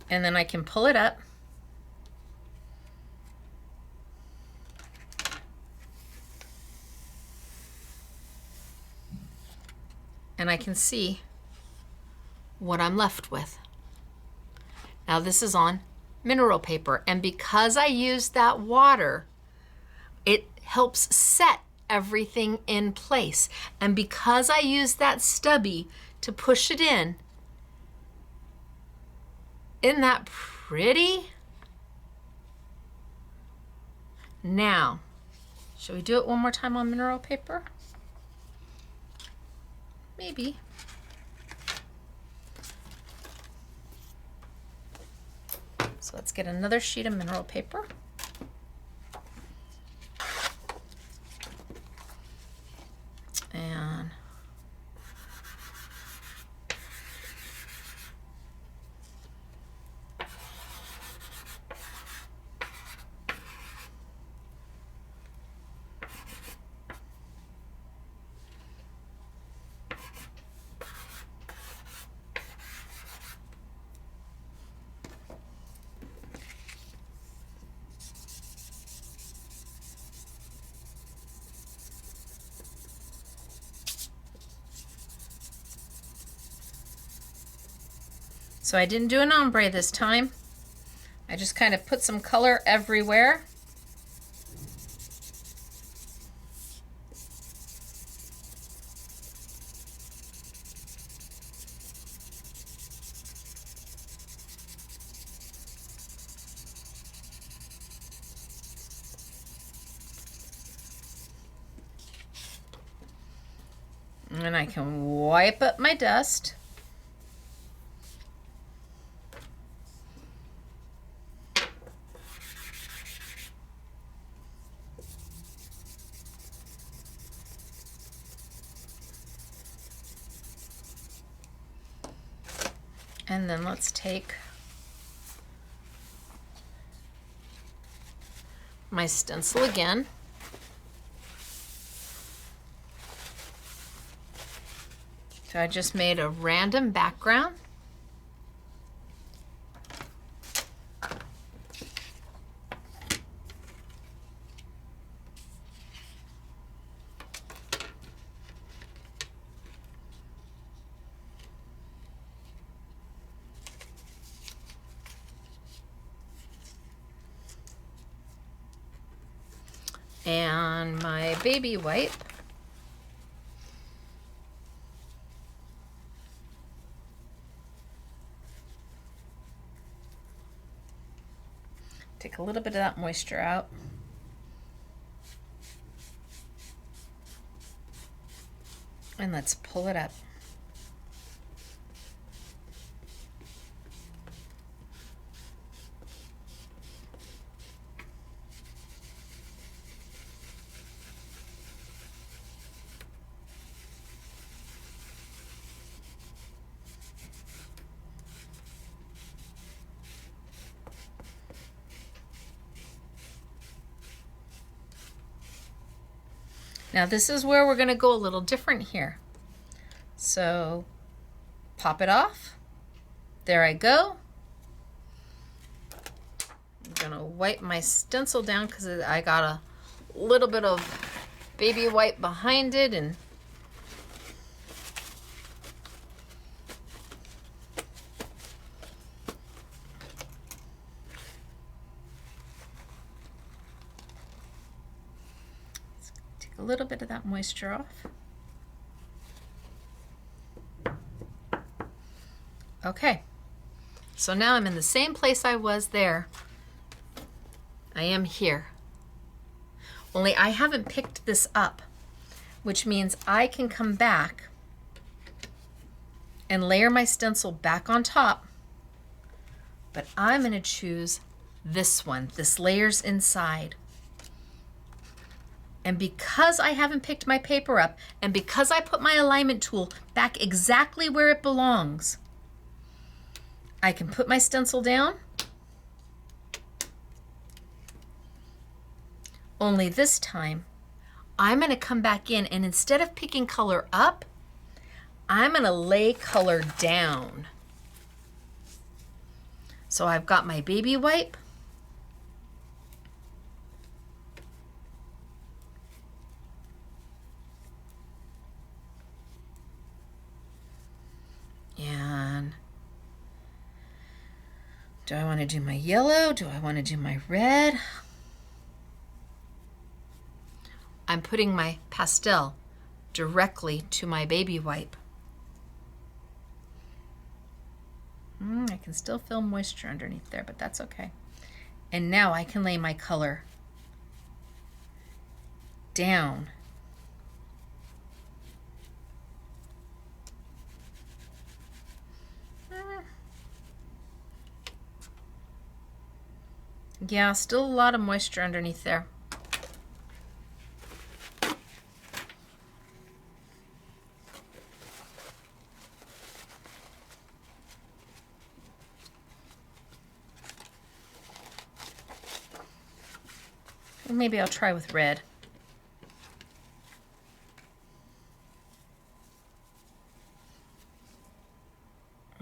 And then I can pull it up. And I can see what I'm left with. Now this is on mineral paper, and because I used that water, it helps set everything in place. And because I used that stubby to push it in, isn't that pretty? Now, shall we do it one more time on mineral paper? Maybe. So let's get another sheet of mineral paper. And so I didn't do an ombre this time. I just kind of put some color everywhere. And I can wipe up my dust. And then let's take my stencil again. So I just made a random background. And my baby wipe. Take a little bit of that moisture out. And let's pull it up. Now this is where we're going to go a little different here. So pop it off. There I go. I'm going to wipe my stencil down because I got a little bit of baby wipe behind it, and take a little bit of that moisture off. Okay, so now I'm in the same place I was there. I am here. Only I haven't picked this up, which means I can come back and layer my stencil back on top, but I'm going to choose this one. This layers inside. And because I haven't picked my paper up, and because I put my alignment tool back exactly where it belongs, I can put my stencil down. Only this time, I'm going to come back in, and instead of picking color up, I'm going to lay color down. So I've got my baby wipe. And do I want to do my yellow? Do I want to do my red? I'm putting my pastel directly to my baby wipe. I can still feel moisture underneath there, but that's okay. And now I can lay my color down. Yeah, still a lot of moisture underneath there. Maybe I'll try with red.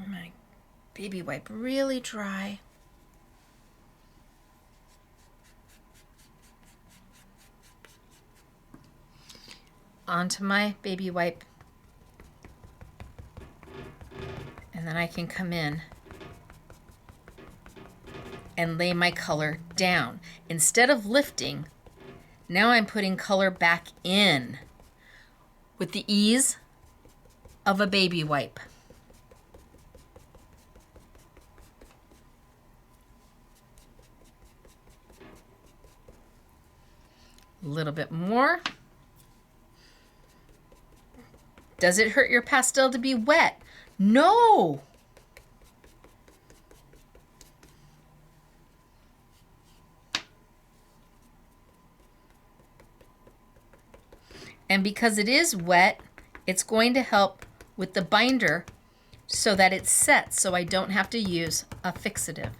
My baby wipe really dry. Onto my baby wipe. And then I can come in and lay my color down. Instead of lifting, now I'm putting color back in with the ease of a baby wipe. A little bit more. Does it hurt your pastel to be wet? No! And because it is wet, it's going to help with the binder so that it sets, so I don't have to use a fixative.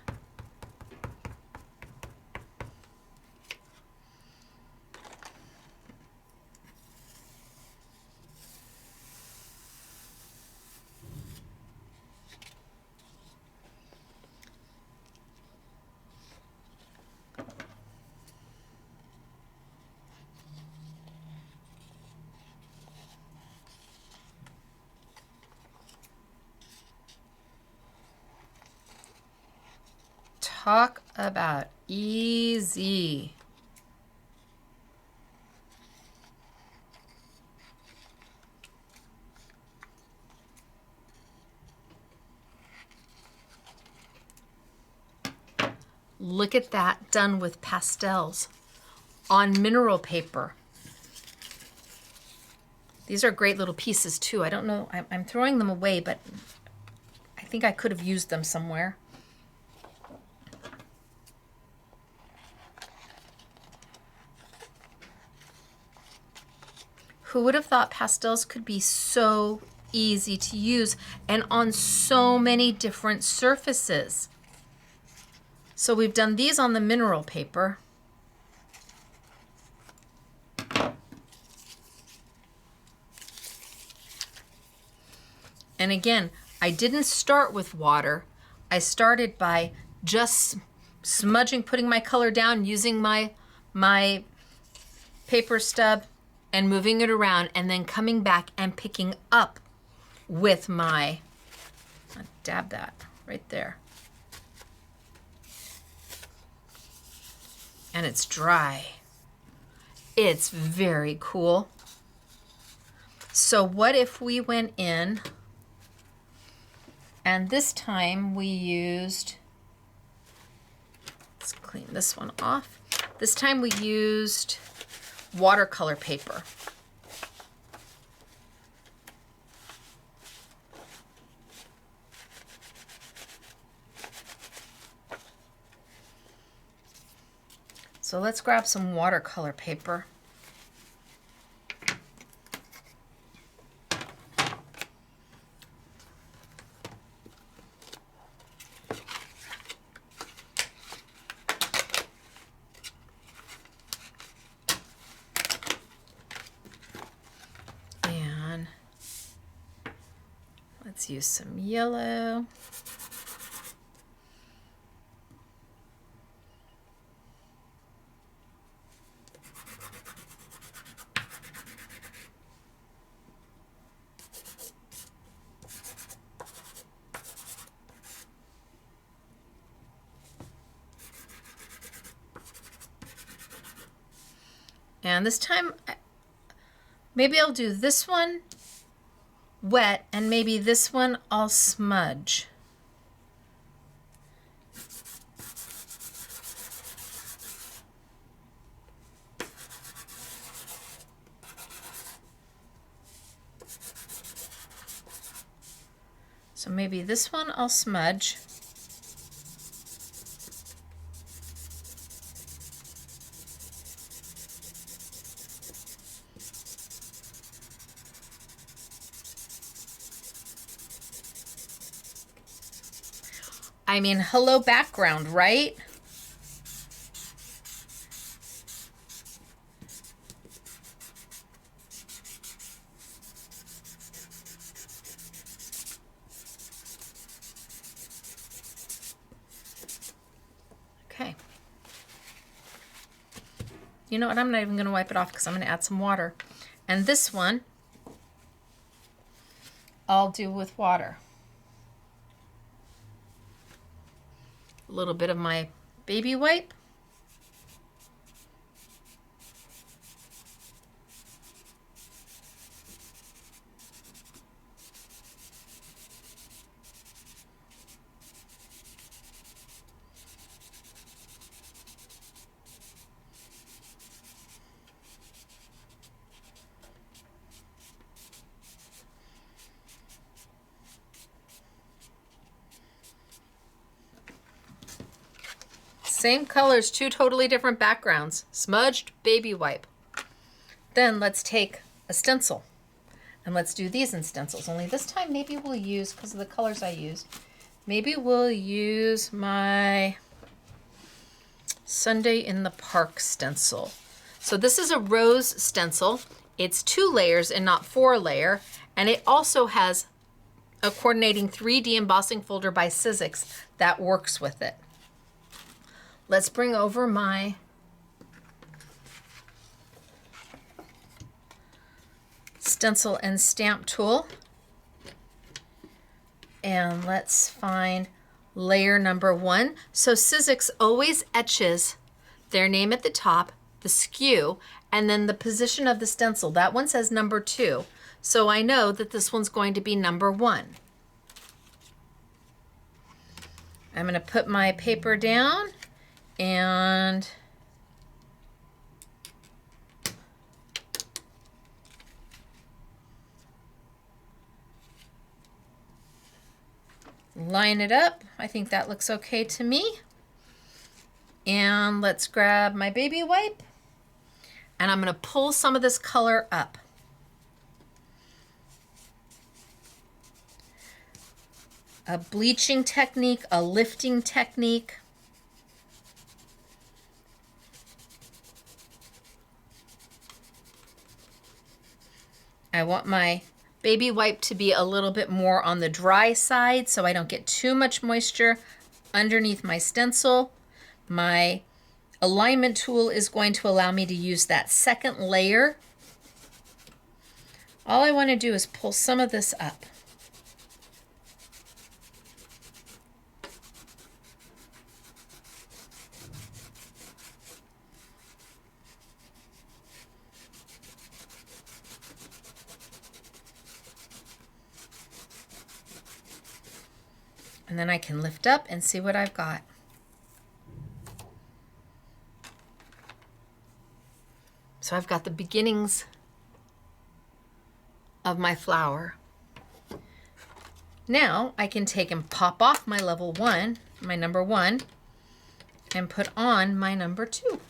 Talk about easy. Look at that, done with pastels on mineral paper. These are great little pieces too. I don't know, I'm throwing them away, but I think I could have used them somewhere. Who would have thought pastels could be so easy to use and on so many different surfaces? So we've done these on the mineral paper. And again, I didn't start with water. I started by just smudging, putting my color down, using my paper stub and moving it around, and then coming back and picking up with my, I'll dab that right there. And it's dry. It's very cool. So what if we went in, and this time we used, let's clean this one off. This time we used watercolor paper. So let's grab some watercolor paper. And let's use some yellow. And this time, maybe I'll do this one wet, and maybe this one I'll smudge. So maybe this one I'll smudge. I mean, hello background, right? Okay. You know what? I'm not even going to wipe it off because I'm going to add some water. And this one, I'll do with water. A little bit of my baby wipe. Same colors, two totally different backgrounds. Smudged baby wipe. Then let's take a stencil and let's do these in stencils. Only this time maybe we'll use, because of the colors I used, maybe we'll use my Sunday in the Park stencil. So this is a rose stencil. It's 2 layers and not 4 layer. And it also has a coordinating 3D embossing folder by Sizzix that works with it. Let's bring over my stencil and stamp tool. And let's find layer number 1. So Sizzix always etches their name at the top, the SKU, and then the position of the stencil. That one says number 2. So I know that this one's going to be number 1. I'm going to put my paper down and line it up. I think that looks okay to me. And let's grab my baby wipe, and I'm going to pull some of this color up. A bleaching technique, a lifting technique. I want my baby wipe to be a little bit more on the dry side so I don't get too much moisture underneath my stencil. My alignment tool is going to allow me to use that second layer. All I want to do is pull some of this up. And then I can lift up and see what I've got. So I've got the beginnings of my flower. Now I can take and pop off my level 1, my number 1, and put on my number 2.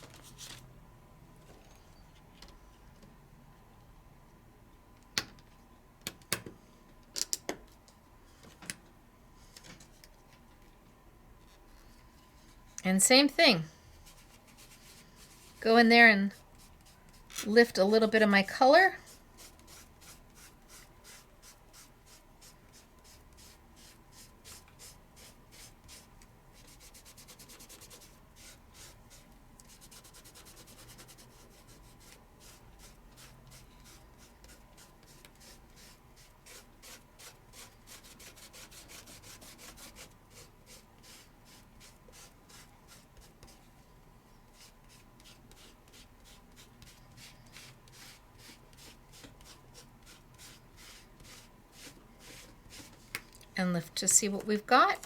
And same thing. Go in there and lift a little bit of my color. And lift to see what we've got.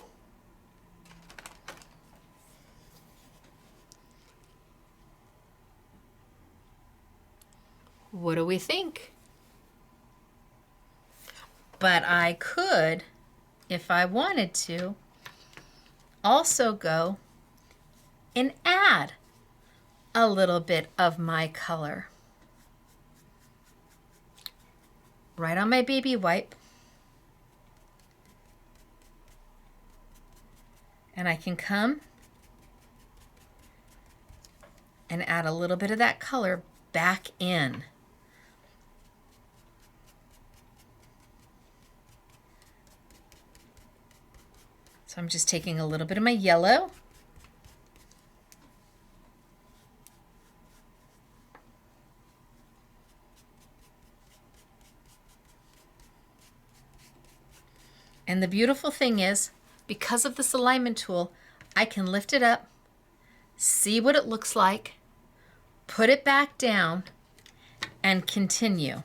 What do we think? But I could, if I wanted to, also go and add a little bit of my color. Right on my baby wipe. And I can come and add a little bit of that color back in. So I'm just taking a little bit of my yellow. And the beautiful thing is, because of this alignment tool, I can lift it up, see what it looks like, put it back down, and continue.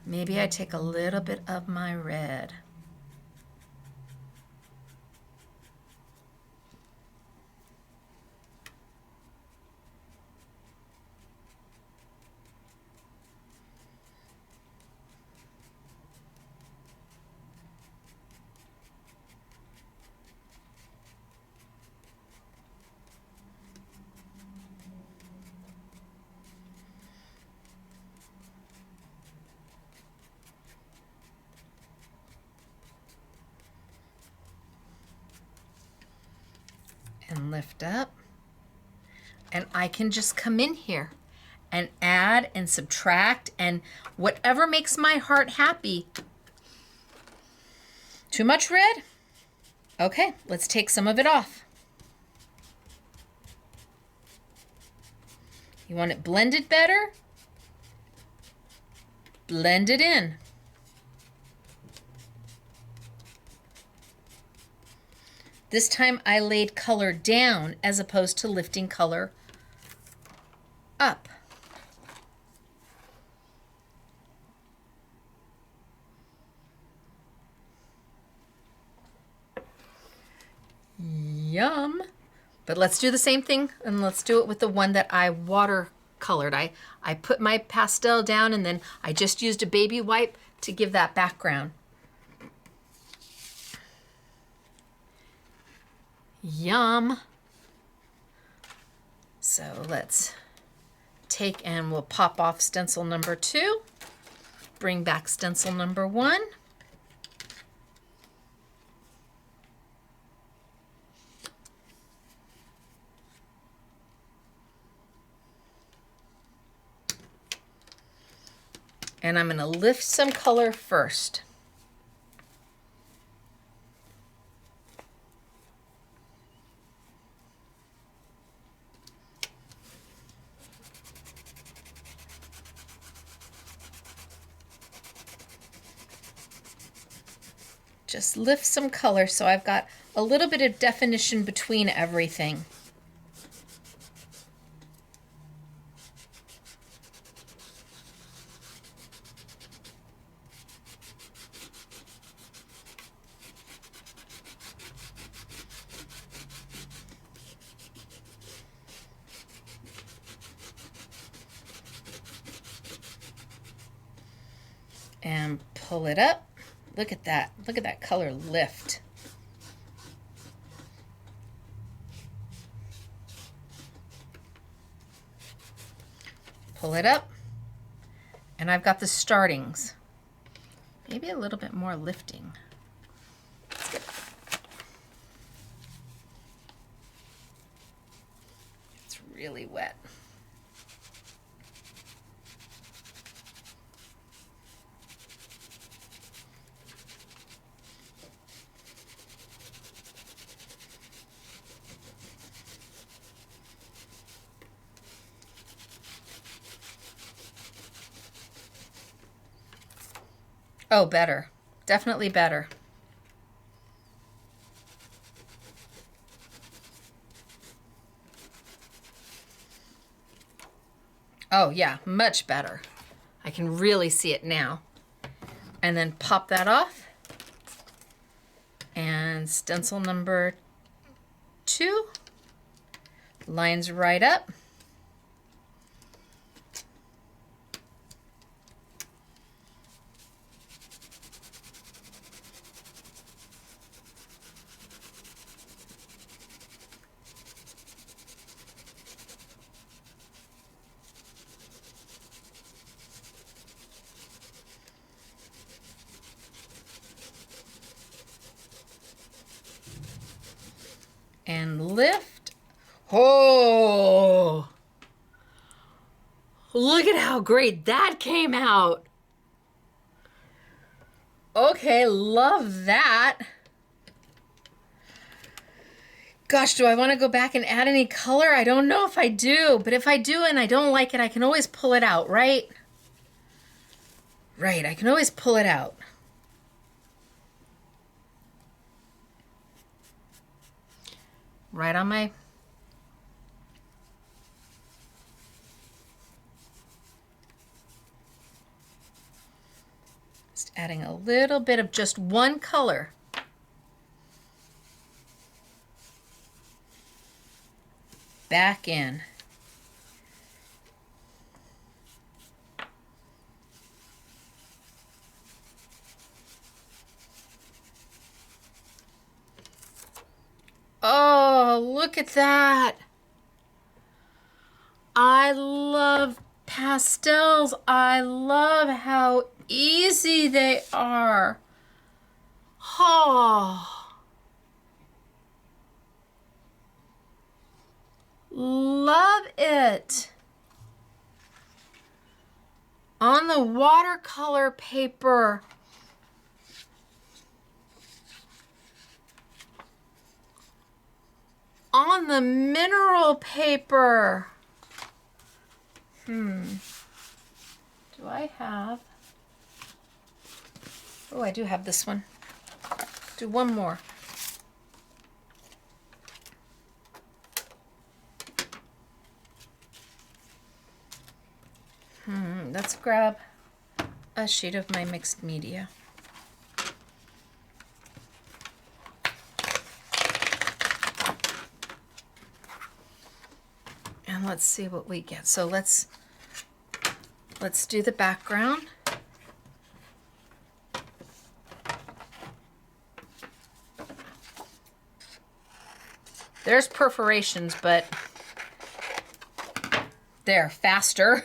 Maybe I take a little bit of my red. And lift up, and I can just come in here and add and subtract and whatever makes my heart happy. Too much red? Okay, let's take some of it off. You want it blended better? Blend it in. This time I laid color down as opposed to lifting color up. Yum. But let's do the same thing, and let's do it with the one that I watercolored. I put my pastel down, and then I just used a baby wipe to give that background. Yum. So let's take and we'll pop off stencil number 2, bring back stencil number 1. And I'm going to lift some color first. Just lift some color so I've got a little bit of definition between everything. And pull it up. Look at that. Look at that color lift. Pull it up. And I've got the startings. Maybe a little bit more lifting. It's really wet. Oh, better. Definitely better. Oh, yeah, much better. I can really see it now. And then pop that off. And stencil number 2 lines right up. And lift. Oh, look at how great that came out. Okay, love that. Gosh, do I want to go back and add any color? I don't know if I do, but if I do and I don't like it, I can always pull it out, right? Right, I can always pull it out. Right on my just adding a little bit of just one color. Back in. Oh, look at that. I love pastels. I love how easy they are. Oh. Love it. On the watercolor paper. On the mineral paper. Do I have? Oh, I do have this one. Do one more. Let's grab a sheet of my mixed media. And let's see what we get. So let's do the background. There's perforations, but they're faster.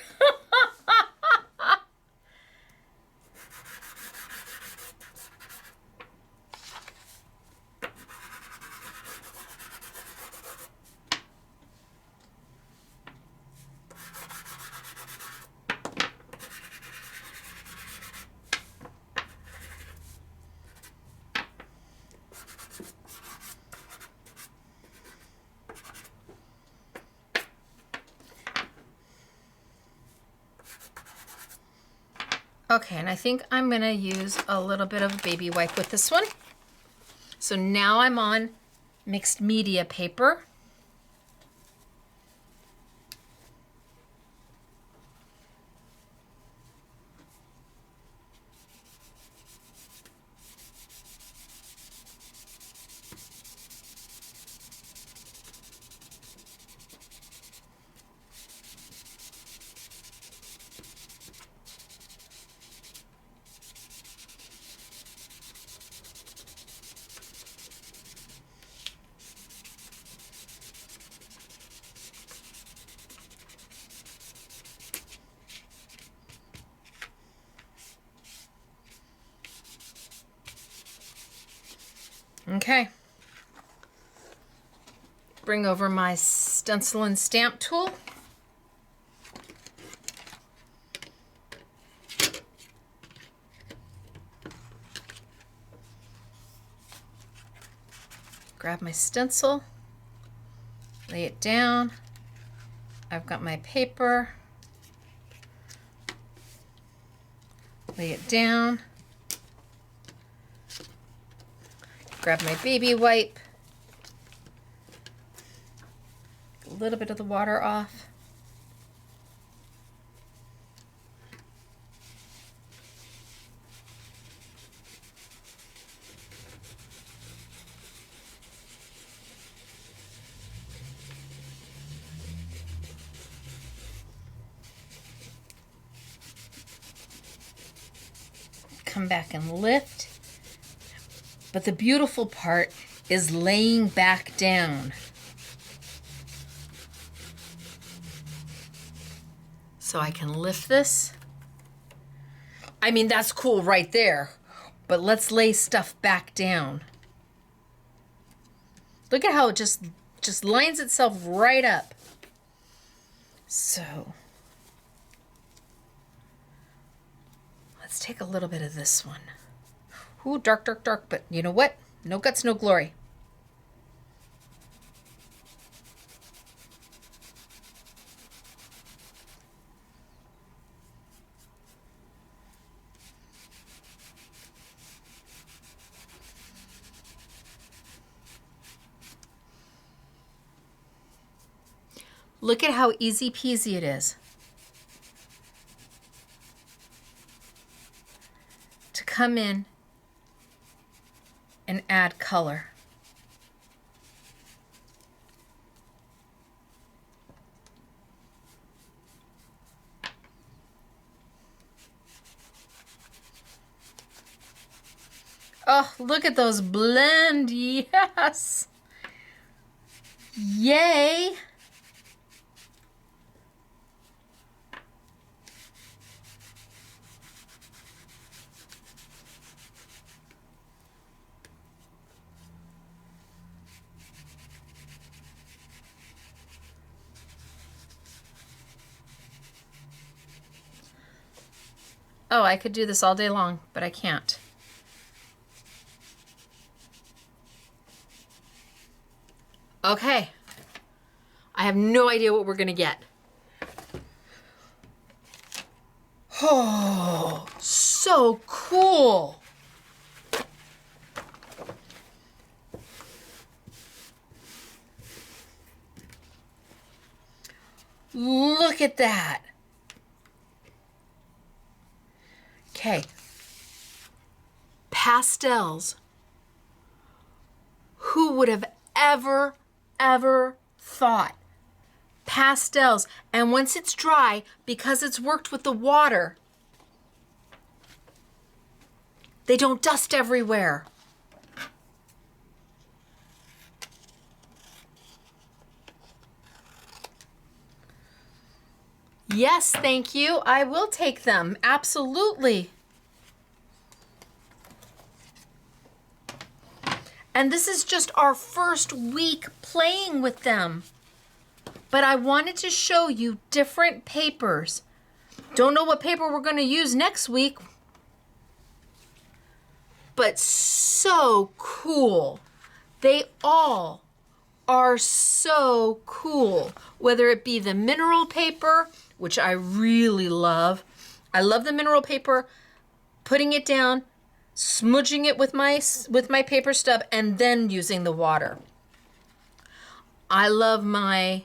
Okay, and I think I'm gonna use a little bit of baby wipe with this one. So now I'm on mixed media paper. Okay. Bring over my stencil and stamp tool. Grab my stencil, lay it down. I've got my paper. Lay it down. Grab my baby wipe. A little bit of the water off. Come back and lift. But the beautiful part is laying back down. So I can lift this. I mean, that's cool right there, but let's lay stuff back down. Look at how it just lines itself right up. So let's take a little bit of this one. Ooh, dark, dark, dark, but you know what? No guts, no glory. Look at how easy peasy it is to come in and add color. Oh, look at those blend. Yes. Yay. Oh, I could do this all day long, but I can't. Okay. I have no idea what we're gonna get. Oh, so cool. Look at that. Okay. Pastels. Who would have ever thought? Pastels. And once it's dry, because it's worked with the water, they don't dust everywhere. Yes, thank you. I will take them. Absolutely. And this is just our first week playing with them. But I wanted to show you different papers. Don't know what paper we're going to use next week. But so cool. They all are so cool. Whether it be the mineral paper, which I really love. I love the mineral paper, putting it down, smudging it with my paper stub, and then using the water. I love my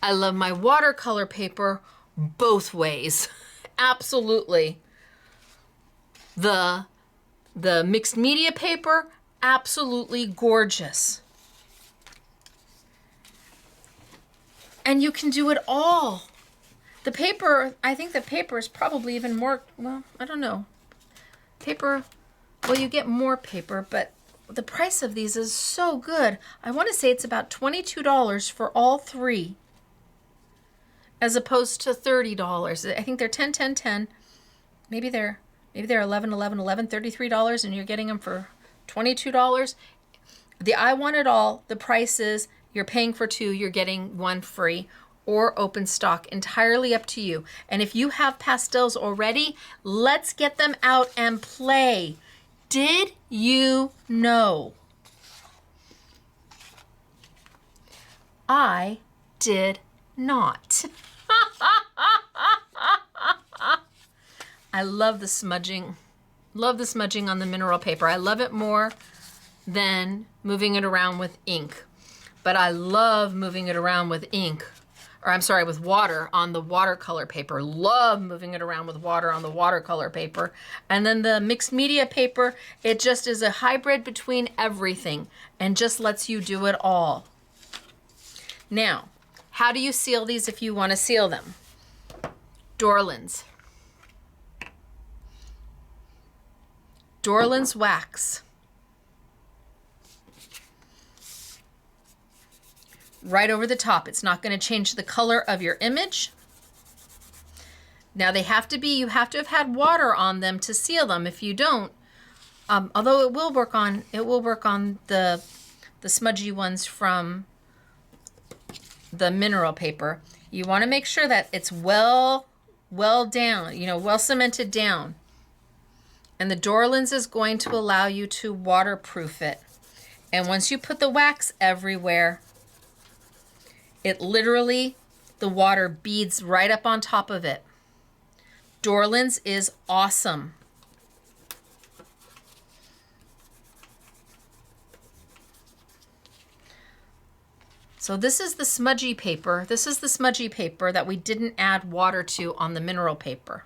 watercolor paper both ways. Absolutely. The mixed media paper, absolutely gorgeous. And you can do it all. The paper, I think the paper is probably even more, well, I don't know. Paper, well, you get more paper, but the price of these is so good. I want to say it's about $22 for all three, as opposed to $30. I think they're 10, 10, 10. Maybe they're 11, 11, 11, $33, and you're getting them for $22. The I Want It All, the price is you're paying for two, you're getting one free, or open stock, entirely up to you. And if you have pastels already, let's get them out and play. Did you know? I did not. I love the smudging. Love the smudging on the mineral paper. I love it more than moving it around with ink. But I love moving it around with ink. Or I'm sorry, with water on the watercolor paper. Love moving it around with water on the watercolor paper. And then the mixed media paper, it just is a hybrid between everything and just lets you do it all. Now, how do you seal these if you want to seal them? Dorland's. Dorland's wax. Right over the top. It's not going to change the color of your image. Now you have to have had water on them to seal them. If you don't, although it will work on the smudgy ones from the mineral paper. You want to make sure that it's well down, well cemented down. And the Dorland's is going to allow you to waterproof it. And once you put the wax everywhere, it literally, the water beads right up on top of it. Dorland's is awesome. So this is the smudgy paper. This is the smudgy paper that we didn't add water to on the mineral paper.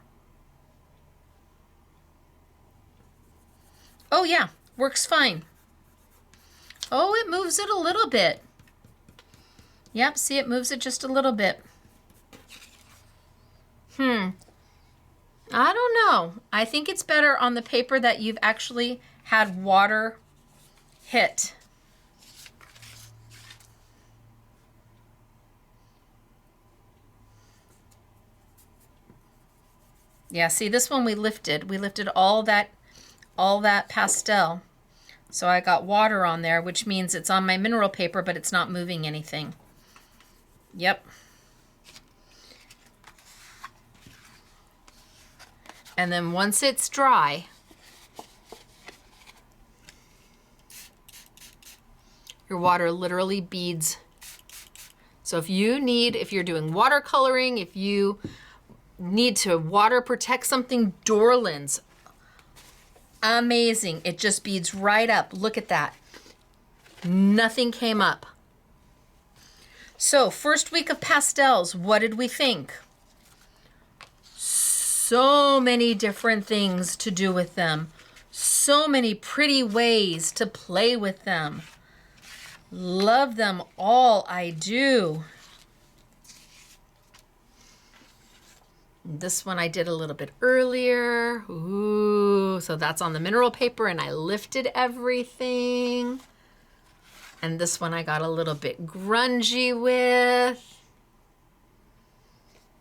Oh yeah, works fine. Oh, it moves it a little bit. Yep, see, it moves it just a little bit. I don't know. I think it's better on the paper that you've actually had water hit. Yeah, see, this one we lifted. We lifted all that pastel. So I got water on there, which means it's on my mineral paper, but it's not moving anything. Yep. And then once it's dry, your water literally beads. So if you're doing watercoloring, if you need to water protect something, Dorland's, amazing. It just beads right up. Look at that. Nothing came up. So first week of pastels, what did we think? So many different things to do with them. So many pretty ways to play with them. Love them all, I do. This one I did a little bit earlier. Ooh, so that's on the mineral paper and I lifted everything. And this one I got a little bit grungy with.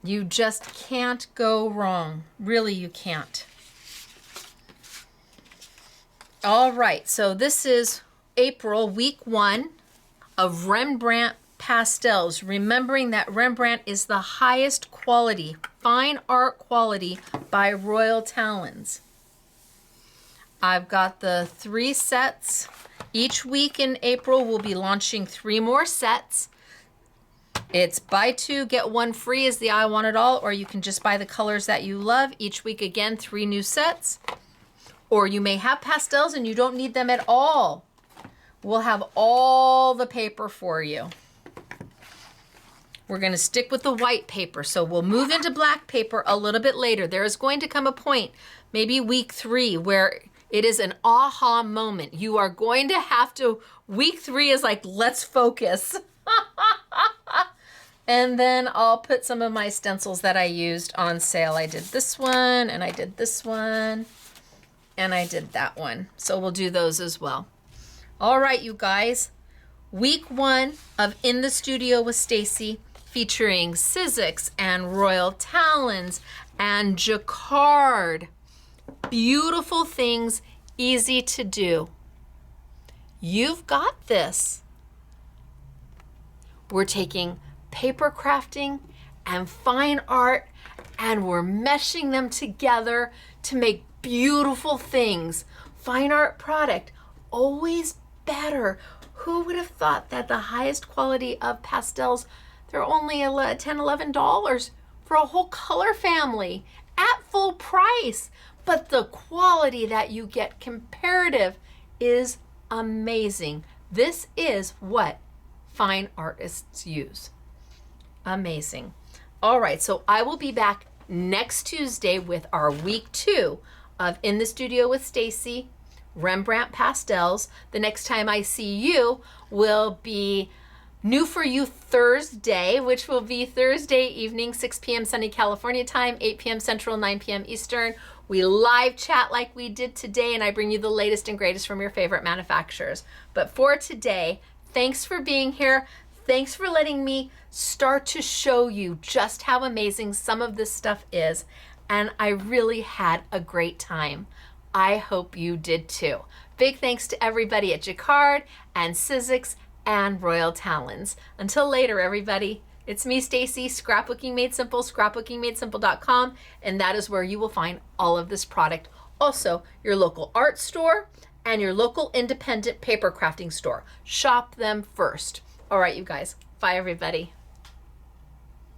You just can't go wrong. Really, you can't. All right, so this is April, week 1 of Rembrandt Pastels. Remembering that Rembrandt is the highest quality, fine art quality by Royal Talons. I've got the 3 sets. Each week in April, we'll be launching 3 more sets. It's buy two, get one free is the I Want It All, or you can just buy the colors that you love. Each week, again, 3 new sets. Or you may have pastels and you don't need them at all. We'll have all the paper for you. We're gonna stick with the white paper, so we'll move into black paper a little bit later. There is going to come a point, maybe week 3, where it is an aha moment. You are going to have to, week 3 is like, let's focus. And then I'll put some of my stencils that I used on sale. I did this one, and I did this one, and I did that one. So we'll do those as well. All right, you guys. Week 1 of In the Studio with Stacey, featuring Sizzix and Royal Talons and Jacquard. Beautiful things, easy to do. You've got this. We're taking paper crafting and fine art, and we're meshing them together to make beautiful things. Fine art product, always better. Who would have thought that the highest quality of pastels, they're only $10, $11 for a whole color family at full price. But the quality that you get comparative is amazing. This is what fine artists use. Amazing. All right, so I will be back next Tuesday with our week 2 of In the Studio with Stacey, Rembrandt Pastels. The next time I see you will be New for You Thursday, which will be Thursday evening, 6 p.m. sunny California time, 8 p.m. Central, 9 p.m. Eastern. We live chat like we did today, and I bring you the latest and greatest from your favorite manufacturers. But for today, thanks for being here. Thanks for letting me start to show you just how amazing some of this stuff is. And I really had a great time. I hope you did too. Big thanks to everybody at Jacquard and Sizzix and Royal Talons. Until later, everybody. It's me, Stacey, Scrapbooking Made Simple, scrapbookingmadesimple.com, and that is where you will find all of this product. Also, your local art store and your local independent paper crafting store. Shop them first. All right, you guys. Bye, everybody.